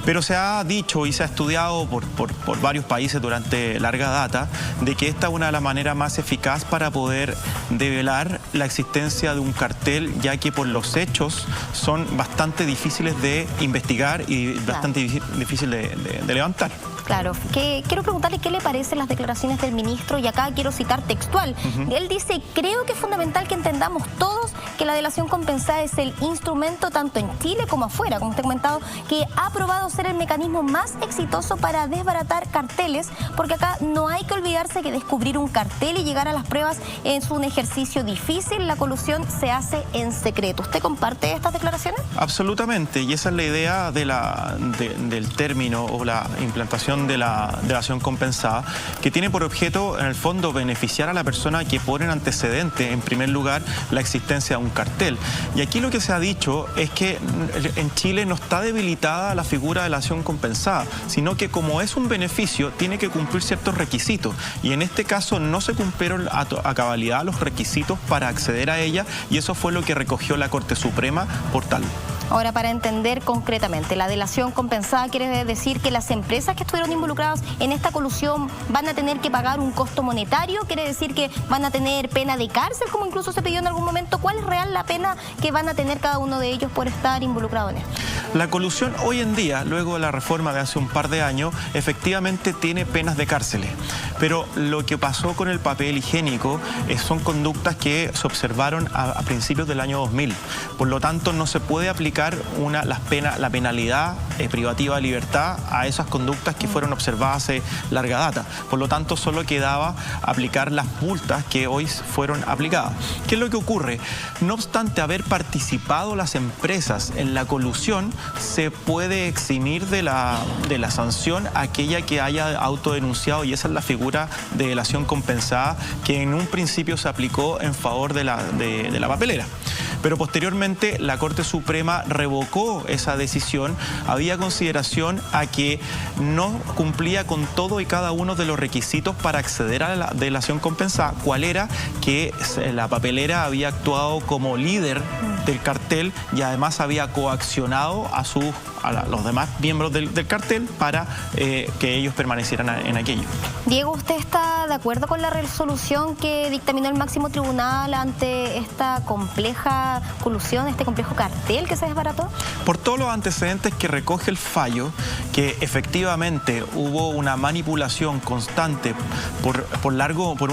[SPEAKER 7] Pero se ha dicho y se ha estudiado por varios países durante larga data de que esta es una de las maneras más eficaz para poder develar la existencia de un cartel, ya que por los hechos son bastante difíciles de investigar y bastante difíciles de levantar.
[SPEAKER 1] Claro, quiero preguntarle qué le parecen las declaraciones del ministro, y acá quiero citar textual. Él dice: creo que es fundamental que entendamos todos que la delación compensada es el instrumento tanto en Chile como afuera, como usted ha comentado, que ha probado ser el mecanismo más exitoso para desbaratar carteles, porque acá no hay que olvidarse que descubrir un cartel y llegar a las pruebas es un ejercicio difícil. La colusión se hace en secreto. ¿Usted comparte estas declaraciones?
[SPEAKER 7] Absolutamente, y esa es la idea del término o la implantación de la delación compensada, que tiene por objeto, en el fondo, beneficiar a la persona que pone en antecedente, en primer lugar, la existencia de un cartel. Y aquí lo que se ha dicho es que en Chile no está debilitada la figura de delación compensada, sino que como es un beneficio, tiene que cumplir ciertos requisitos. Y en este caso no se cumplieron a cabalidad los requisitos para acceder a ella, y eso fue lo que recogió la Corte Suprema por tal.
[SPEAKER 1] Ahora, para entender concretamente, la delación compensada quiere decir que las empresas que estuvieron involucradas en esta colusión van a tener que pagar un costo monetario, quiere decir que van a tener pena de cárcel, como incluso se pidió en algún momento. ¿Cuál es real la pena que van a tener cada uno de ellos por estar involucrado en esto?
[SPEAKER 7] La colusión hoy en día, luego de la reforma de hace un par de años, efectivamente tiene penas de cárceles. Pero lo que pasó con el papel higiénico son conductas que se observaron a principios del año 2000. Por lo tanto, no se puede aplicar la penalidad privativa de libertad a esas conductas que fueron observadas hace larga data. Por lo tanto, solo quedaba aplicar las multas que hoy fueron aplicadas. ¿Qué es lo que ocurre? No obstante haber participado las empresas en la colusión, se puede eximir de la sanción aquella que haya autodenunciado, y esa es la figura de delación compensada que en un principio se aplicó en favor de la papelera. Pero posteriormente la Corte Suprema revocó esa decisión. Había consideración a que no cumplía con todo y cada uno de los requisitos para acceder a la delación compensada. ¿Cuál era? Que la papelera había actuado como líder del cartel y además había coaccionado a los demás miembros del cartel para que ellos permanecieran en aquello.
[SPEAKER 1] Diego, ¿usted está de acuerdo con la resolución que dictaminó el máximo tribunal ante esta compleja colusión, este complejo cartel que se desbarató?
[SPEAKER 7] Por todos los antecedentes que recoge el fallo, que efectivamente hubo una manipulación constante por un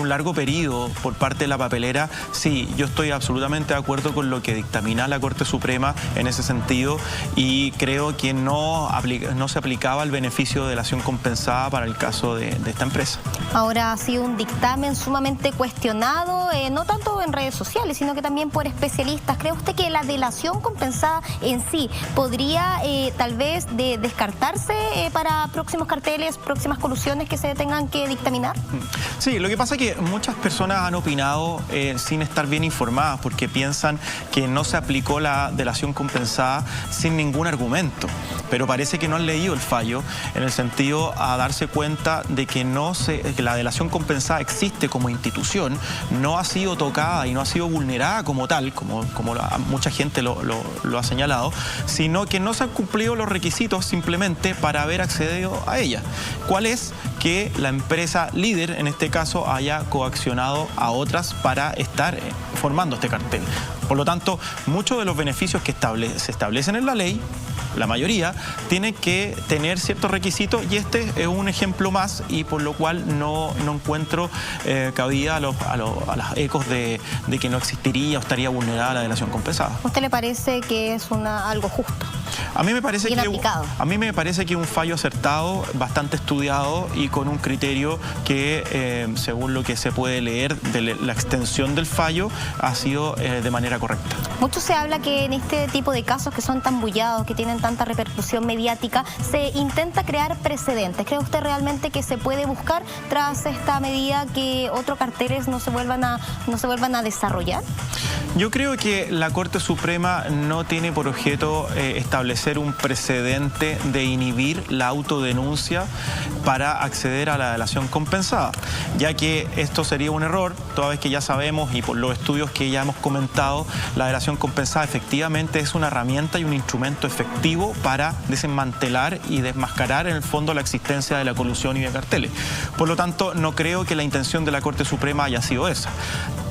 [SPEAKER 7] largo periodo por parte de la papelera, sí, yo estoy absolutamente de acuerdo con lo que dictamina la Corte Suprema en ese sentido, y creo que no se aplicaba el beneficio de delación compensada para el caso de esta empresa.
[SPEAKER 1] Ahora, ha sido un dictamen sumamente cuestionado, no tanto en redes sociales, sino que también por especialistas. ¿Cree usted que la delación compensada en sí podría tal vez descartarse para próximos carteles, próximas colusiones que se tengan que dictaminar?
[SPEAKER 7] Sí, lo que pasa es que muchas personas han opinado sin estar bien informadas, porque piensan que no se aplicó la delación compensada sin ningún argumento. Pero parece que no han leído el fallo, en el sentido a darse cuenta de que que la delación compensada existe como institución, no ha sido tocada y no ha sido vulnerada como tal, como mucha gente lo ha señalado, sino que no se han cumplido los requisitos simplemente para haber accedido a ella. ¿Cuál es? Que la empresa líder, en este caso, haya coaccionado a otras para estar formando este cartel. Por lo tanto, muchos de los beneficios que se establecen en la ley, la mayoría, tienen que tener ciertos requisitos, y este es un ejemplo más, y por lo cual no encuentro cabida a los ecos de que no existiría o estaría vulnerada la delación compensada.
[SPEAKER 1] ¿A usted le parece que es algo justo?
[SPEAKER 7] A mí me parece que es un fallo acertado, bastante estudiado y con un criterio que, según lo que se puede leer de la extensión del fallo, ha sido de manera correcta.
[SPEAKER 1] Mucho se habla que en este tipo de casos que son tan bullados, que tienen tanta repercusión mediática, se intenta crear precedentes. ¿Cree usted realmente que se puede buscar tras esta medida que otros carteles no se vuelvan a desarrollar?
[SPEAKER 7] Yo creo que la Corte Suprema no tiene por objeto establecer un precedente de inhibir la autodenuncia para acceder a la delación compensada, ya que esto sería un error, toda vez que ya sabemos, y por los estudios que ya hemos comentado, la delación compensada efectivamente es una herramienta y un instrumento efectivo para desmantelar y desmascarar en el fondo la existencia de la colusión y de carteles. Por lo tanto, no creo que la intención de la Corte Suprema haya sido esa.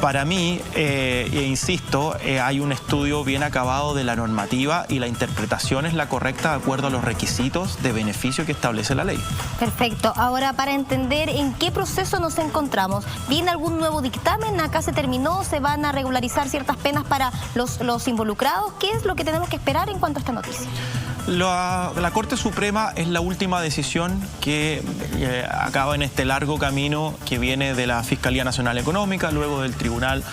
[SPEAKER 7] Para mí, e insisto, hay un estudio bien acabado de la normativa y la interpretación es la correcta de acuerdo a los requisitos de beneficio que establece la ley.
[SPEAKER 1] Perfecto. Ahora, para entender en qué proceso nos encontramos, ¿viene algún nuevo dictamen? ¿Acá se terminó? ¿Se van a regularizar ciertas penas para los involucrados? ¿Qué es lo que tenemos que esperar en cuanto a esta noticia?
[SPEAKER 7] La Corte Suprema es la última decisión que acaba en este largo camino que viene de la Fiscalía Nacional Económica, luego del Tribunal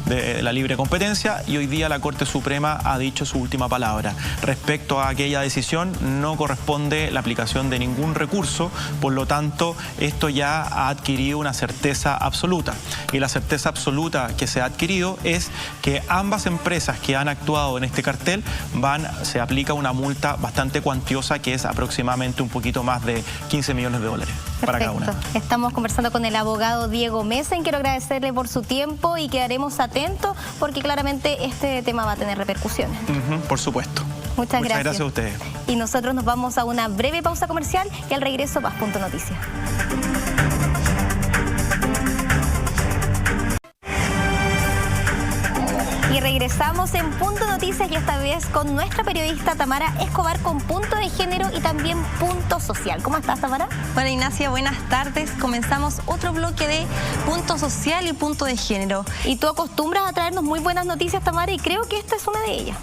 [SPEAKER 7] de la Libre Competencia, y hoy día la Corte Suprema ha dicho su última palabra. Respecto a aquella decisión no corresponde la aplicación de ningún recurso, por lo tanto esto ya ha adquirido una certeza absoluta. Y la certeza absoluta que se ha adquirido es que ambas empresas que han actuado en este cartel se aplica una multa bastante cuantiosa, que es aproximadamente un poquito más de 15 millones de dólares para cada una.
[SPEAKER 1] Estamos conversando con el abogado Diego Mesen. Quiero agradecerle por su tiempo y quedaremos atentos porque claramente este tema va a tener repercusiones.
[SPEAKER 7] Por supuesto.
[SPEAKER 1] Muchas gracias.
[SPEAKER 7] Gracias a ustedes.
[SPEAKER 1] Y nosotros nos vamos a una breve pausa comercial y al regreso Paz.Noticias. Y regresamos en Punto Noticias y esta vez con nuestra periodista Tamara Escobar con Punto de Género y también Punto Social. ¿Cómo estás, Tamara?
[SPEAKER 8] Hola, Ignacia, buenas tardes. Comenzamos otro bloque de Punto Social y Punto de Género.
[SPEAKER 1] Y tú acostumbras a traernos muy buenas noticias, Tamara, y creo que esta es una de ellas.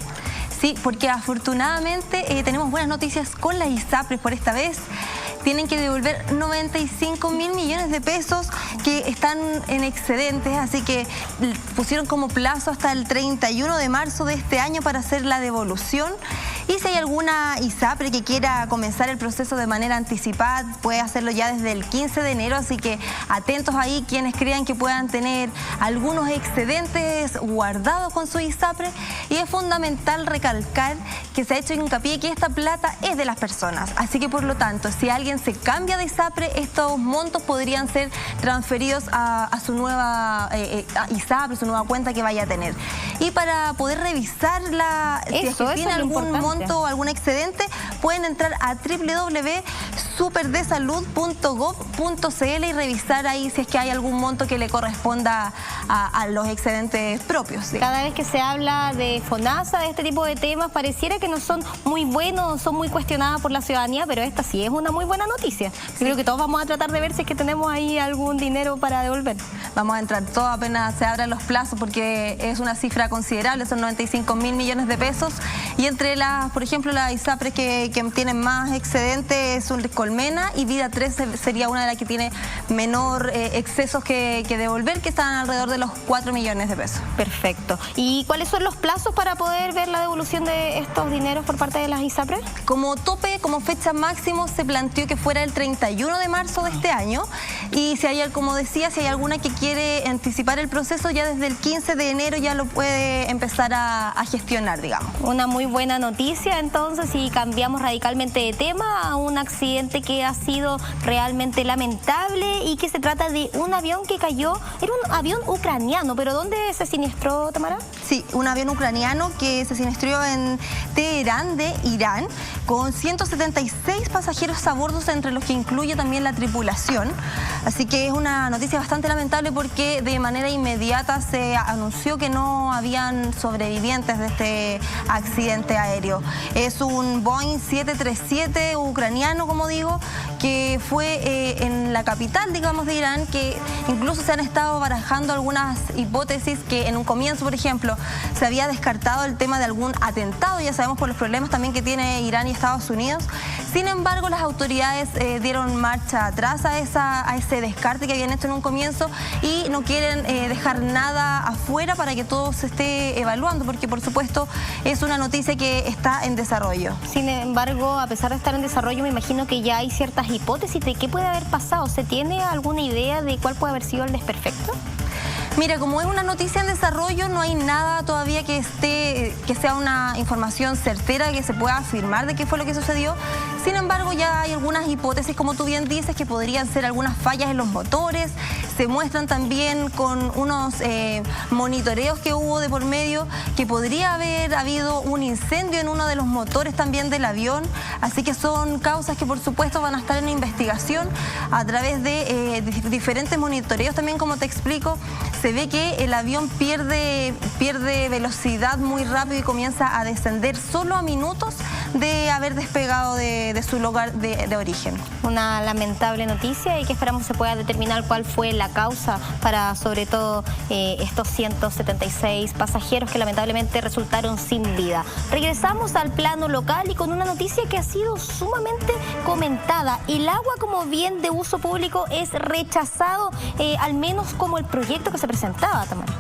[SPEAKER 8] Sí, porque afortunadamente tenemos buenas noticias con las ISAPRES por esta vez. Tienen que devolver 95.000 millones de pesos que están en excedentes, así que pusieron como plazo hasta el 31 de marzo de este año para hacer la devolución. Y si hay alguna ISAPRE que quiera comenzar el proceso de manera anticipada, puede hacerlo ya desde el 15 de enero, así que atentos ahí quienes crean que puedan tener algunos excedentes guardados con su ISAPRE. Y es fundamental recalcar que se ha hecho hincapié que esta plata es de las personas, así que por lo tanto, si alguien se cambia de ISAPRE, estos montos podrían ser transferidos a su nueva ISAPRE, su nueva cuenta que vaya a tener. Y para poder revisar si tiene algún monto o algún excedente, pueden entrar a www.superdesalud.gov.cl y revisar ahí si es que hay algún monto que le corresponda a los excedentes propios. ¿Sí?
[SPEAKER 1] Cada vez que se habla de FONASA, de este tipo de temas, pareciera que no son muy buenos, son muy cuestionadas por la ciudadanía, pero esta sí es una muy buena noticia. Sí. Creo que todos vamos a tratar de ver si es que tenemos ahí algún dinero para devolver.
[SPEAKER 8] Vamos a entrar todo apenas se abran los plazos porque es una cifra considerable, son 95.000 millones de pesos. Y entre por ejemplo, las ISAPRES que tienen más excedentes son Colmena y Vida 3 sería una de las que tiene menor excesos que devolver, que están alrededor de los 4 millones de pesos.
[SPEAKER 1] Perfecto. ¿Y cuáles son los plazos para poder ver la devolución de estos dineros por parte de las ISAPRES?
[SPEAKER 8] Como tope, como fecha máximo, se planteó que fuera el 31 de marzo de este año. Y si hay, como decía, si hay alguna que quiere anticipar el proceso, ya desde el 15 de enero ya lo puede empezar a gestionar, digamos.
[SPEAKER 1] Una muy buena noticia, entonces, y cambiamos radicalmente de tema a un accidente que ha sido realmente lamentable y que se trata de un avión que cayó, era un avión ucraniano, pero ¿dónde se siniestró, Tamara?
[SPEAKER 8] Sí, un avión ucraniano que se siniestró en Teherán de Irán, con 176 pasajeros a bordo, entre los que incluye también la tripulación. Así que es una noticia bastante lamentable porque de manera inmediata se anunció que no habían sobrevivientes de este accidente aéreo. Es un Boeing 737 ucraniano, como digo, que fue en la capital, digamos, de Irán, que incluso se han estado barajando algunas hipótesis que en un comienzo, por ejemplo, se había descartado el tema de algún atentado, ya sabemos por los problemas también que tiene Irán y Estados Unidos. Sin embargo, las autoridades dieron marcha atrás a ese descarte que habían hecho en un comienzo y no quieren dejar nada afuera para que todo se esté evaluando, porque por supuesto es una noticia que está en desarrollo.
[SPEAKER 1] Sin embargo, a pesar de estar en desarrollo, me imagino que ya hay ciertas hipótesis de qué puede haber pasado. ¿Se tiene alguna idea de cuál puede haber sido el desperfecto?
[SPEAKER 8] Mira, como es una noticia en desarrollo, no hay nada todavía que sea una información certera que se pueda afirmar de qué fue lo que sucedió. Sin embargo, ya hay algunas hipótesis, como tú bien dices, que podrían ser algunas fallas en los motores. Se muestran también con unos monitoreos que hubo de por medio que podría haber habido un incendio en uno de los motores también del avión. Así que son causas que por supuesto van a estar en investigación a través de diferentes monitoreos. También, como te explico, se ve que el avión pierde velocidad muy rápido y comienza a descender solo a minutos de haber despegado de su lugar de origen.
[SPEAKER 1] Una lamentable noticia y que esperamos se pueda determinar cuál fue la causa para sobre todo estos 176 pasajeros que lamentablemente resultaron sin vida. Regresamos al plano local y con una noticia que ha sido sumamente comentada. El agua como bien de uso público es rechazado, al menos como el proyecto que se presentaba, Tamara.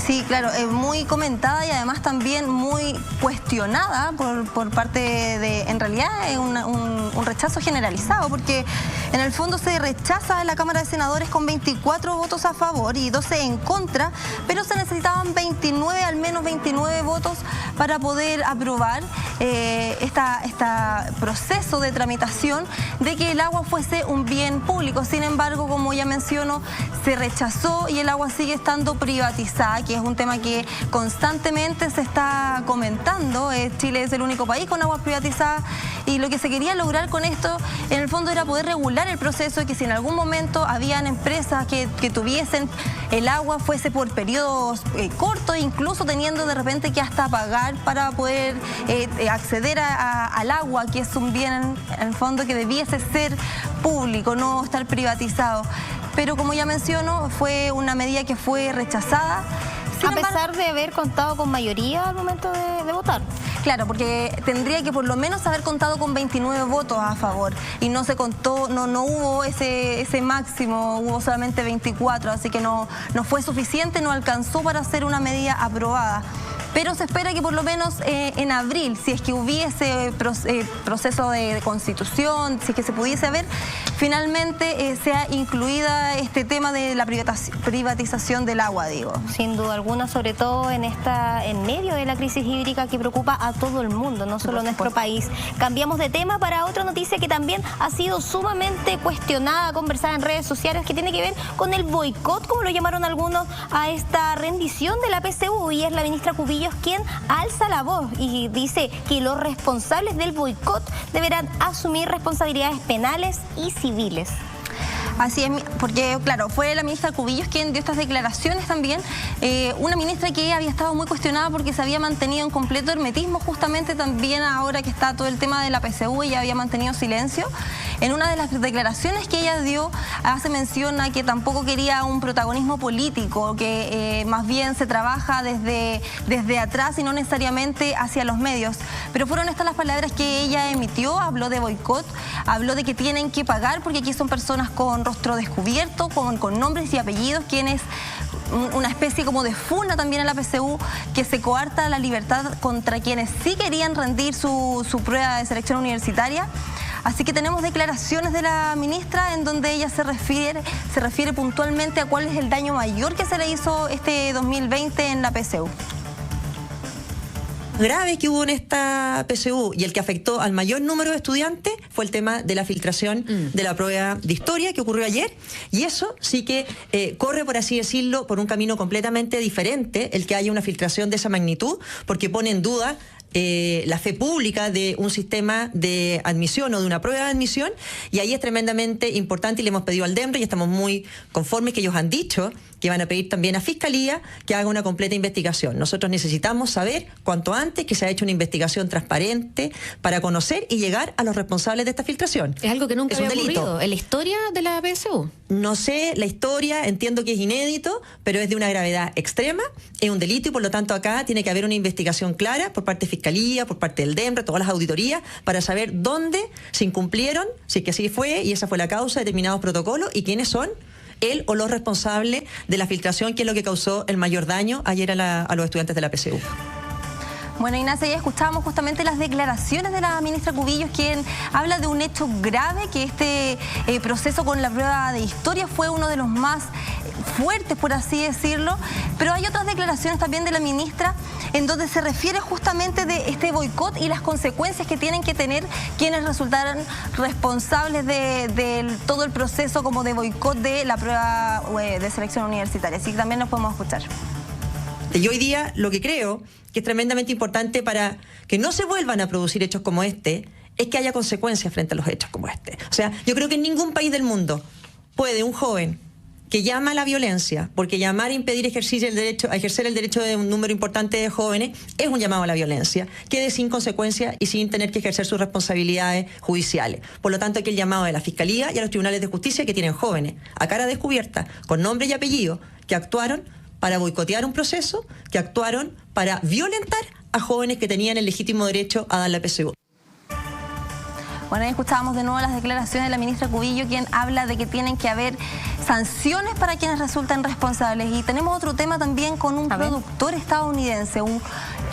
[SPEAKER 8] Sí, claro, es muy comentada y además también muy cuestionada por parte de, en realidad es un rechazo generalizado, porque en el fondo se rechaza en la Cámara de Senadores con 24 votos a favor y 12 en contra, pero se necesitaban 29, al menos 29 votos para poder aprobar este proceso de tramitación de que el agua fuese un bien público. Sin embargo, como ya menciono, se rechazó y el agua sigue estando privatizada, que es un tema que constantemente se está comentando. Chile es el único país con agua privatizada y lo que se quería lograr con esto en el fondo era poder regular el proceso y que si en algún momento habían empresas que tuviesen el agua fuese por periodos cortos, incluso teniendo de repente que hasta pagar para poder acceder al agua, que es un bien en el fondo que debiese ser público, no estar privatizado. Pero como ya menciono, fue una medida que fue rechazada.
[SPEAKER 1] A pesar de haber contado con mayoría al momento de votar.
[SPEAKER 8] Claro, porque tendría que por lo menos haber contado con 29 votos a favor y no se contó, no hubo ese máximo, hubo solamente 24, así que no fue suficiente, no alcanzó para ser una medida aprobada. Pero se espera que por lo menos en abril, si es que hubiese proceso de constitución, si es que se pudiese ver, finalmente sea incluida este tema de la privatización del agua, digo.
[SPEAKER 1] Sin duda alguna, sobre todo en medio de la crisis hídrica que preocupa a todo el mundo, no solo a nuestro país. Cambiamos de tema para otra noticia que también ha sido sumamente cuestionada, conversada en redes sociales, que tiene que ver con el boicot, como lo llamaron algunos, a esta rendición de la PSU, y es la ministra Cubillos quien alza la voz y dice que los responsables del boicot deberán asumir responsabilidades penales y civiles.
[SPEAKER 8] Así es, porque claro, fue la ministra Cubillos quien dio estas declaraciones también, una ministra que había estado muy cuestionada porque se había mantenido en completo hermetismo, justamente también ahora que está todo el tema de la PSU, ella había mantenido silencio. En una de las declaraciones que ella dio, hace mención a que tampoco quería un protagonismo político, que más bien se trabaja desde atrás y no necesariamente hacia los medios. Pero fueron estas las palabras que ella emitió, habló de boicot, habló de que tienen que pagar porque aquí son personas con rostro descubierto, con nombres y apellidos, quienes una especie como de funa también a la PSU, que se coarta la libertad contra quienes sí querían rendir su prueba de selección universitaria. Así que tenemos declaraciones de la ministra en donde ella se refiere puntualmente a cuál es el daño mayor que se le hizo este 2020 en la PSU.
[SPEAKER 9] Grave que hubo en esta PSU y el que afectó al mayor número de estudiantes fue el tema de la filtración de la prueba de historia que ocurrió ayer, y eso sí que corre, por así decirlo, por un camino completamente diferente el que haya una filtración de esa magnitud, porque pone en duda la fe pública de un sistema de admisión o de una prueba de admisión, y ahí es tremendamente importante y le hemos pedido al DEMRE y estamos muy conformes que ellos han dicho que van a pedir también a Fiscalía que haga una completa investigación. Nosotros necesitamos saber cuanto antes que se ha hecho una investigación transparente para conocer y llegar a los responsables de esta filtración.
[SPEAKER 10] Es algo que nunca había ocurrido en la historia de la PSU.
[SPEAKER 9] No sé la historia, entiendo que es inédito, pero es de una gravedad extrema, es un delito y por lo tanto acá tiene que haber una investigación clara por parte de Fiscalía, por parte del DEMRE, todas las auditorías, para saber dónde se incumplieron, si es que así fue y esa fue la causa de determinados protocolos y quiénes son él o los responsables de la filtración, que es lo que causó el mayor daño ayer a los estudiantes de la PSU.
[SPEAKER 8] Bueno, Ignacia, ya escuchábamos justamente las declaraciones de la ministra Cubillos, quien habla de un hecho grave, que este proceso con la prueba de historia fue uno de los más fuertes, por así decirlo, pero hay otras declaraciones también de la ministra en donde se refiere justamente de este boicot y las consecuencias que tienen que tener quienes resultaran responsables de todo el proceso como de boicot de la prueba de selección universitaria. Así que también nos podemos escuchar.
[SPEAKER 9] Y hoy día lo que creo que es tremendamente importante para que no se vuelvan a producir hechos como este es que haya consecuencias frente a los hechos como este. O sea, yo creo que en ningún país del mundo puede un joven que llama a la violencia, porque llamar a impedir ejercer el derecho de un número importante de jóvenes es un llamado a la violencia, quede sin consecuencias y sin tener que ejercer sus responsabilidades judiciales. Por lo tanto, aquí el llamado de la Fiscalía y a los tribunales de justicia que tienen jóvenes a cara descubierta, con nombre y apellido, que actuaron para boicotear un proceso, que actuaron para violentar a jóvenes que tenían el legítimo derecho a dar la PSU.
[SPEAKER 8] Bueno, ahí escuchábamos de nuevo las declaraciones de la ministra Cubillo, quien habla de que tienen que haber sanciones para quienes resultan responsables. Y tenemos otro tema también con un productor estadounidense, un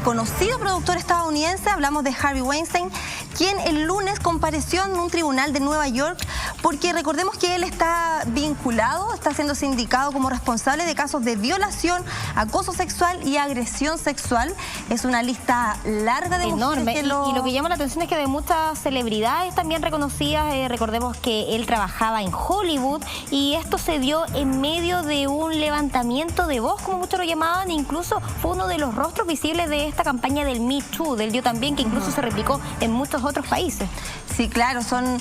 [SPEAKER 8] conocido productor estadounidense, hablamos de Harvey Weinstein, quien el lunes compareció en un tribunal de Nueva York porque recordemos que él está vinculado, está siendo sindicado como responsable de casos de violación, acoso sexual y agresión sexual. Es una lista larga de
[SPEAKER 1] enorme.
[SPEAKER 8] Que
[SPEAKER 1] y lo que llama la atención es que de muchas celebridades también reconocidas, recordemos que él trabajaba en Hollywood y esto se dio en medio de un levantamiento de voz, como muchos lo llamaban, e incluso fue uno de los rostros visibles de esta campaña del Me Too, del Yo También, que incluso se replicó en muchos otros países.
[SPEAKER 8] Sí, claro, son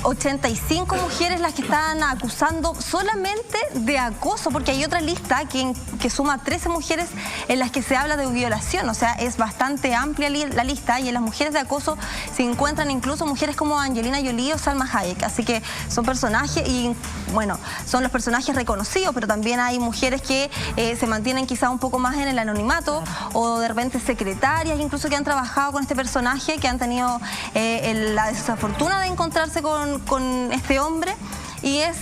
[SPEAKER 8] 85 mujeres las que están acusando solamente de acoso, porque hay otra lista que suma 13 mujeres en las que se habla de violación. O sea, es bastante amplia la lista, y en las mujeres de acoso se encuentran incluso mujeres como Angelina Jolie o Salma Hayek. Así que son personajes, y bueno, son los personajes reconocidos, pero también hay mujeres que se mantienen quizá un poco más en el anonimato, o de repente secretarias incluso que han trabajado con este personaje, que han tenido la desafortuna de encontrarse con este hombre. Y es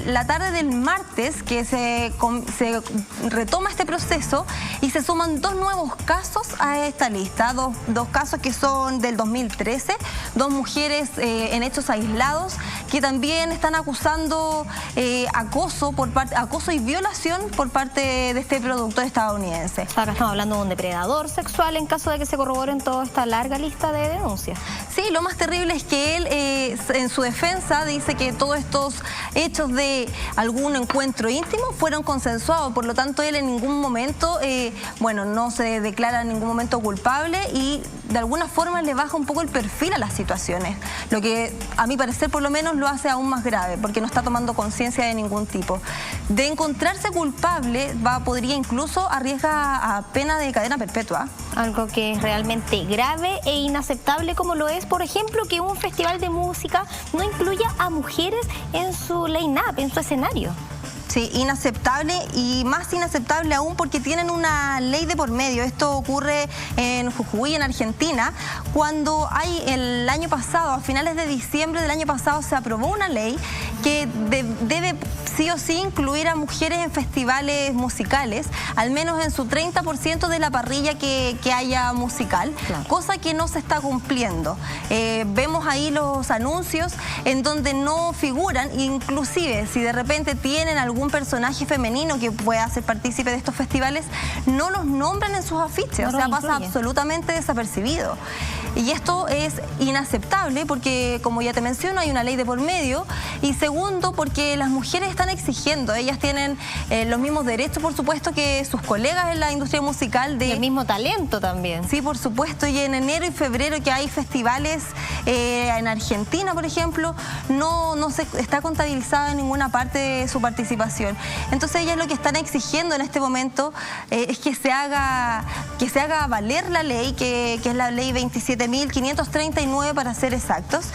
[SPEAKER 8] la tarde del martes que se retoma este proceso y se suman 2 nuevos casos a esta lista. Dos casos que son del 2013, 2 mujeres en hechos aislados que también están acusando acoso y violación por parte de este productor estadounidense.
[SPEAKER 1] Acá estamos hablando de un depredador sexual en caso de que se corroboren toda esta larga lista de denuncias.
[SPEAKER 8] Sí, lo más terrible es que él en su defensa dice que todos estos hechos de algún encuentro íntimo fueron consensuados, por lo tanto él en ningún momento, no se declara en ningún momento culpable, y de alguna forma le baja un poco el perfil a las situaciones, lo que a mi parecer por lo menos lo hace aún más grave, porque no está tomando conciencia de ningún tipo. De encontrarse culpable podría incluso arriesgar a pena de cadena perpetua.
[SPEAKER 1] Algo que es realmente grave e inaceptable, como lo es, por ejemplo, que un festival de música no incluya a mujeres en su line-up, en su escenario.
[SPEAKER 8] Sí, inaceptable, y más inaceptable aún porque tienen una ley de por medio. Esto ocurre en Jujuy, en Argentina, cuando el año pasado, a finales de diciembre del año pasado, se aprobó una ley que debe sí o sí incluir a mujeres en festivales musicales, al menos en su 30% de la parrilla que haya musical, claro, cosa que no se está cumpliendo. Vemos ahí los anuncios en donde no figuran, inclusive si de repente tienen algún personaje femenino que pueda ser partícipe de estos festivales, no los nombran en sus afiches, o sea, pasa absolutamente desapercibido. Y esto es inaceptable porque, como ya te menciono, hay una ley de por medio, y segundo, porque las mujeres están exigiendo, ellas tienen los mismos derechos, por supuesto, que sus colegas en la industria musical.
[SPEAKER 1] Y el mismo talento también.
[SPEAKER 8] Sí, por supuesto, y en enero y febrero que hay festivales en Argentina, por ejemplo, no se está contabilizada en ninguna parte de su participación. Entonces ellas lo que están exigiendo en este momento es que se haga valer la ley, que es la ley 27.539 para ser exactos,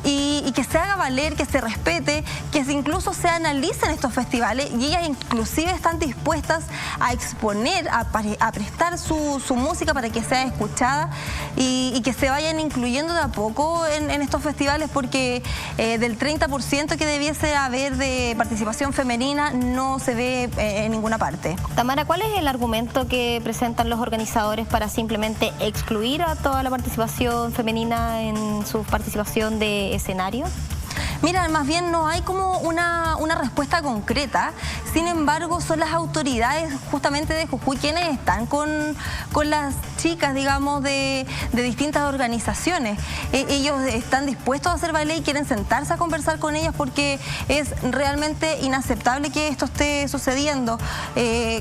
[SPEAKER 8] y que se haga valer, que se respete, que incluso se analicen estos festivales, y ellas inclusive están dispuestas a exponer, a prestar su música para que sea escuchada, y que se vayan incluyendo de a poco en estos festivales, porque del 30% que debiese haber de participación femenina no se ve en ninguna parte.
[SPEAKER 1] Tamara, ¿cuál es el argumento que presentan los organizadores para simplemente excluir a toda la participación femenina en su participación de escenario?
[SPEAKER 8] Mira, más bien no hay como una respuesta concreta. Sin embargo, son las autoridades justamente de Jujuy quienes están con las chicas, digamos, de distintas organizaciones. Ellos están dispuestos a hacer valer y quieren sentarse a conversar con ellas porque es realmente inaceptable que esto esté sucediendo.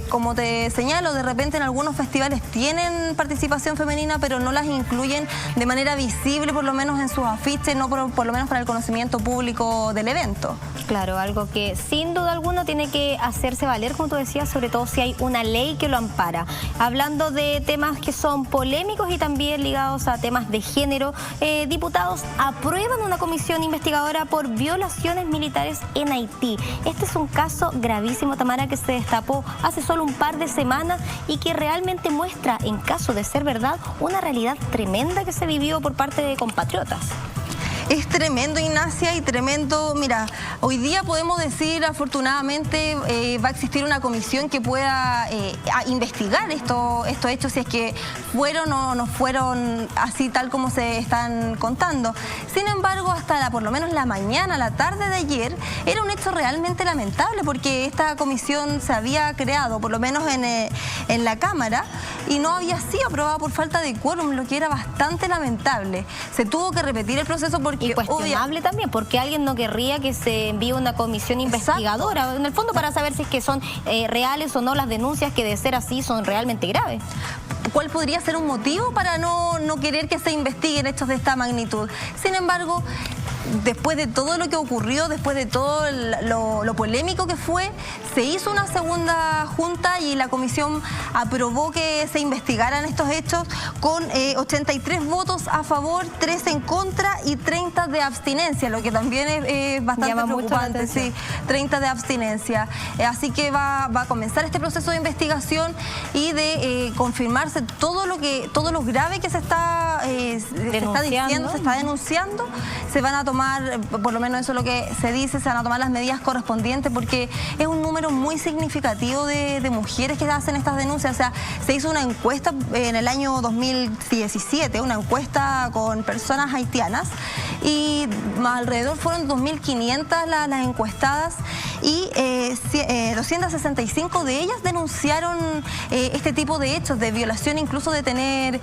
[SPEAKER 8] Como te señalo, de repente en algunos festivales tienen participación femenina, pero no las incluyen de manera visible, por lo menos en sus afiches, no por lo menos para el conocimiento público del evento.
[SPEAKER 1] Claro, algo que sin duda alguna tiene que hacerse valer, como tú decías, sobre todo si hay una ley que lo ampara. Hablando de temas que son polémicos y también ligados a temas de género, diputados aprueban una comisión investigadora por violaciones militares en Haití. Este es un caso gravísimo, Tamara, que se destapó hace solo un par de semanas y que realmente muestra, en caso de ser verdad, una realidad tremenda que se vivió por parte de compatriotas.
[SPEAKER 8] Es tremendo, Ignacia, y tremendo. Mira, hoy día podemos decir, afortunadamente, va a existir una comisión que pueda investigar estos hechos, si es que fueron o no fueron así tal como se están contando. Sin embargo, hasta por lo menos la mañana, la tarde de ayer, era un hecho realmente lamentable porque esta comisión se había creado, por lo menos en la Cámara, y no había sido aprobada por falta de quórum, lo que era bastante lamentable. Se tuvo que repetir el proceso porque...
[SPEAKER 1] Y cuestionable también, porque alguien no querría que se envíe una comisión investigadora, exacto, en el fondo para saber si es que son reales o no las denuncias, que de ser así son realmente graves.
[SPEAKER 8] ¿Cuál podría ser un motivo para no querer que se investiguen hechos de esta magnitud? Sin embargo, después de todo lo que ocurrió, después de todo lo polémico que fue, se hizo una segunda junta y la comisión aprobó que se investigaran estos hechos con 83 votos a favor, 3 en contra y 30 de abstinencia, lo que también es bastante preocupante. Sí, 30 de abstinencia. Así que va a comenzar este proceso de investigación y de confirmarse todo lo grave que se está diciendo, se está denunciando. Se van a tomar, por lo menos eso es lo que se dice, se van a tomar las medidas correspondientes porque es un número muy significativo de mujeres que hacen estas denuncias. O sea, se hizo una encuesta en el año 2017, una encuesta con personas haitianas y alrededor fueron 2.500 las encuestadas y 265 de ellas denunciaron este tipo de hechos de violación, incluso de tener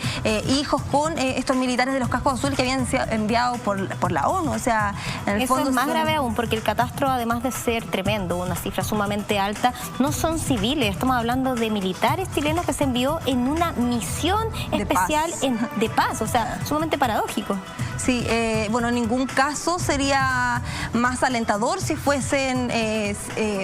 [SPEAKER 8] hijos con estos militares de los cascos azules que habían sido enviados por la ONU. O sea, en el
[SPEAKER 1] eso
[SPEAKER 8] fondo
[SPEAKER 1] es más grave aún, porque el catastro, además de ser tremendo, una cifra sumamente alta, no son civiles. Estamos hablando de militares chilenos que se envió en una misión especial de paz. O sea, sumamente paradójico.
[SPEAKER 8] Sí, bueno, en ningún caso sería más alentador si fuesen...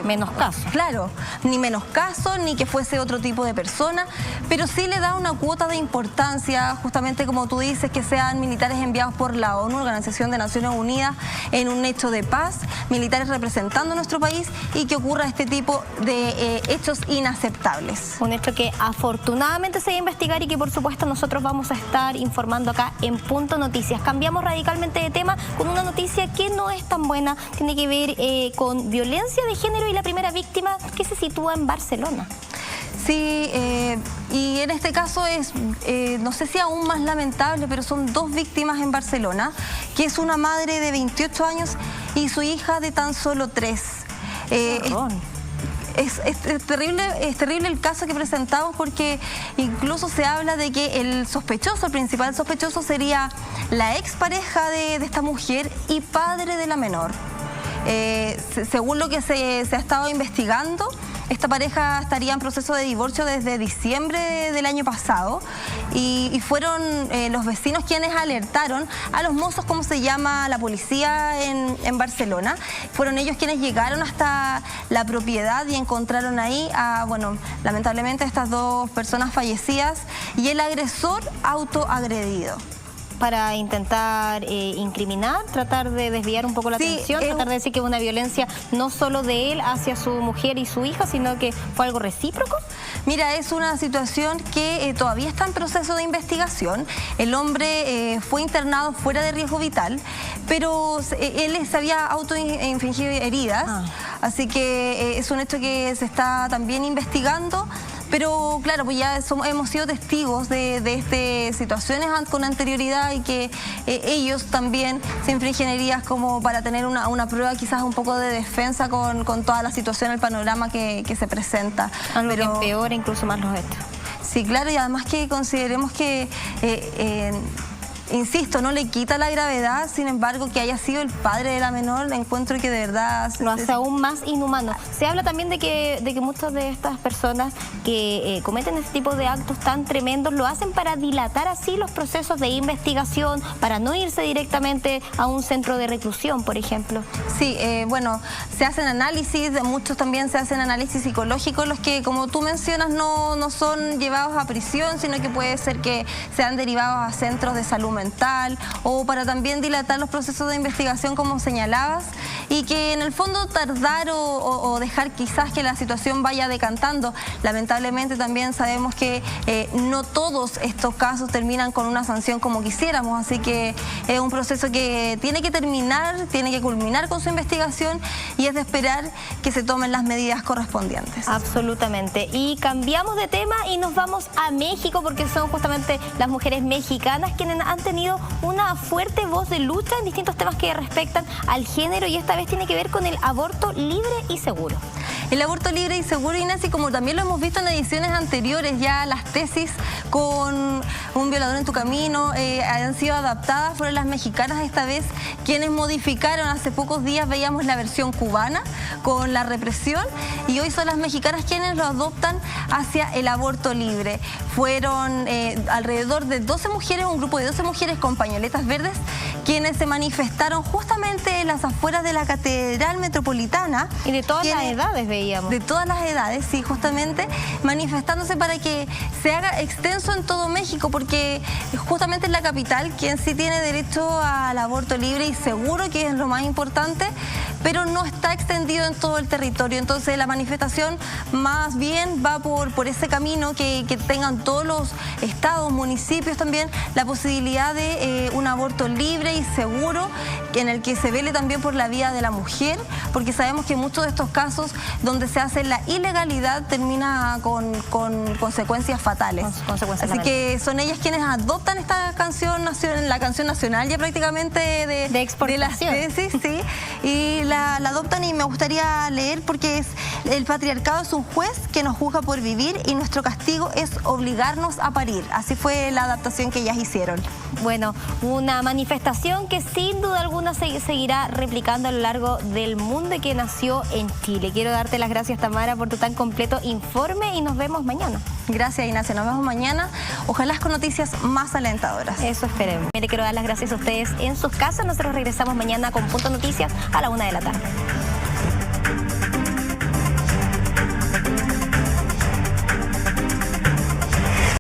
[SPEAKER 1] menos casos.
[SPEAKER 8] Claro, ni menos casos, ni que fuese otro tipo de persona, pero sí le da una cuota de importancia, justamente como tú dices, que sean militares enviados por la ONU, Organización de Naciones Unidas, en un hecho de paz, militares representando a nuestro país y que ocurra este tipo de hechos inaceptables.
[SPEAKER 1] Un hecho que afortunadamente se va a investigar y que por supuesto nosotros vamos a estar informando acá en Punto Noticias. Cambiamos radicalmente de tema con una noticia que no es tan buena, tiene que ver con violencia de género y la primera víctima que se sitúa en Barcelona.
[SPEAKER 8] Sí, y en este caso es, no sé si aún más lamentable, pero son 2 víctimas en Barcelona, que es una madre de 28 años y su hija de tan solo 3. Es terrible el caso que presentamos porque incluso se habla de que el principal sospechoso sería la expareja de esta mujer y padre de la menor. Según lo que se ha estado investigando, esta pareja estaría en proceso de divorcio desde diciembre del año pasado y fueron los vecinos quienes alertaron a los mozos, como se llama la policía en Barcelona. Fueron ellos quienes llegaron hasta la propiedad y encontraron ahí bueno, lamentablemente estas 2 personas fallecidas y el agresor autoagredido.
[SPEAKER 1] Para intentar incriminar, tratar de desviar un poco la atención, tratar de decir que es una violencia no solo de él hacia su mujer y su hija, sino que fue algo recíproco.
[SPEAKER 8] Mira, es una situación que todavía está en proceso de investigación. El hombre fue internado fuera de riesgo vital, pero él se había autoinfligido heridas, así que es un hecho que se está también investigando. Pero claro, pues ya hemos sido testigos de estas situaciones con anterioridad y que ellos también se infringen heridas como para tener una prueba quizás un poco de defensa con toda la situación, el panorama que se presenta.
[SPEAKER 1] Algo que empeora incluso más los hechos.
[SPEAKER 8] Sí, claro, y además que consideremos que... insisto, no le quita la gravedad, sin embargo, que haya sido el padre de la menor, encuentro que de verdad...
[SPEAKER 1] Lo hace aún más inhumano. Se habla también de que muchas de estas personas que cometen este tipo de actos tan tremendos lo hacen para dilatar así los procesos de investigación, para no irse directamente a un centro de reclusión, por ejemplo.
[SPEAKER 8] Sí, bueno, se hacen análisis, de muchos también se hacen análisis psicológicos, los que, como tú mencionas, no son llevados a prisión, sino que puede ser que sean derivados a centros de salud mental o para también dilatar los procesos de investigación como señalabas y que en el fondo tardar o dejar quizás que la situación vaya decantando. Lamentablemente también sabemos que no todos estos casos terminan con una sanción como quisiéramos, así que es un proceso que tiene que terminar, tiene que culminar con su investigación y es de esperar que se tomen las medidas correspondientes.
[SPEAKER 1] Absolutamente. Y cambiamos de tema y nos vamos a México porque son justamente las mujeres mexicanas quienes han tenido una fuerte voz de lucha en distintos temas que respectan al género y esta vez tiene que ver con el aborto libre y seguro.
[SPEAKER 8] El aborto libre y seguro, Inés, y como también lo hemos visto en ediciones anteriores, ya las tesis con Un violador en tu camino han sido adaptadas, fueron las mexicanas esta vez quienes modificaron. Hace pocos días veíamos la versión cubana con la represión y hoy son las mexicanas quienes lo adoptan hacia el aborto libre. Fueron alrededor de 12 mujeres, un grupo de 12 mujeres con pañoletas verdes, quienes se manifestaron justamente en las afueras de la Catedral Metropolitana.
[SPEAKER 1] Y de todas las edades veíamos.
[SPEAKER 8] De todas las edades, sí, justamente manifestándose para que se haga extenso en todo México, porque justamente es la capital quien sí tiene derecho al aborto libre y seguro, que es lo más importante, pero no está extendido en todo el territorio. Entonces la manifestación más bien va por ese camino, que tengan todos los estados, municipios también la posibilidad de un aborto libre y seguro, en el que se vele también por la vida de la mujer, porque sabemos que muchos de estos casos donde se hace la ilegalidad termina con consecuencias fatales. Así que son ellas quienes adoptan esta canción, la canción nacional ya prácticamente de exportación. De las tesis, sí, y la adoptan, y me gustaría leer porque es: el patriarcado es un juez que nos juzga por vivir y nuestro castigo es obligarnos a parir. Así fue la adaptación que ellas hicieron.
[SPEAKER 1] Bueno, una manifestación que sin duda alguna se seguirá replicando a lo largo del mundo y que nació en Chile. Quiero darte las gracias, Tamara, por tu tan completo informe y nos vemos mañana.
[SPEAKER 8] Gracias, Ignacia. Nos vemos mañana. Ojalá con noticias más alentadoras.
[SPEAKER 1] Eso esperemos. Le quiero dar las gracias a ustedes en sus casas. Nosotros regresamos mañana con Punto Noticias a la 1 de la tarde.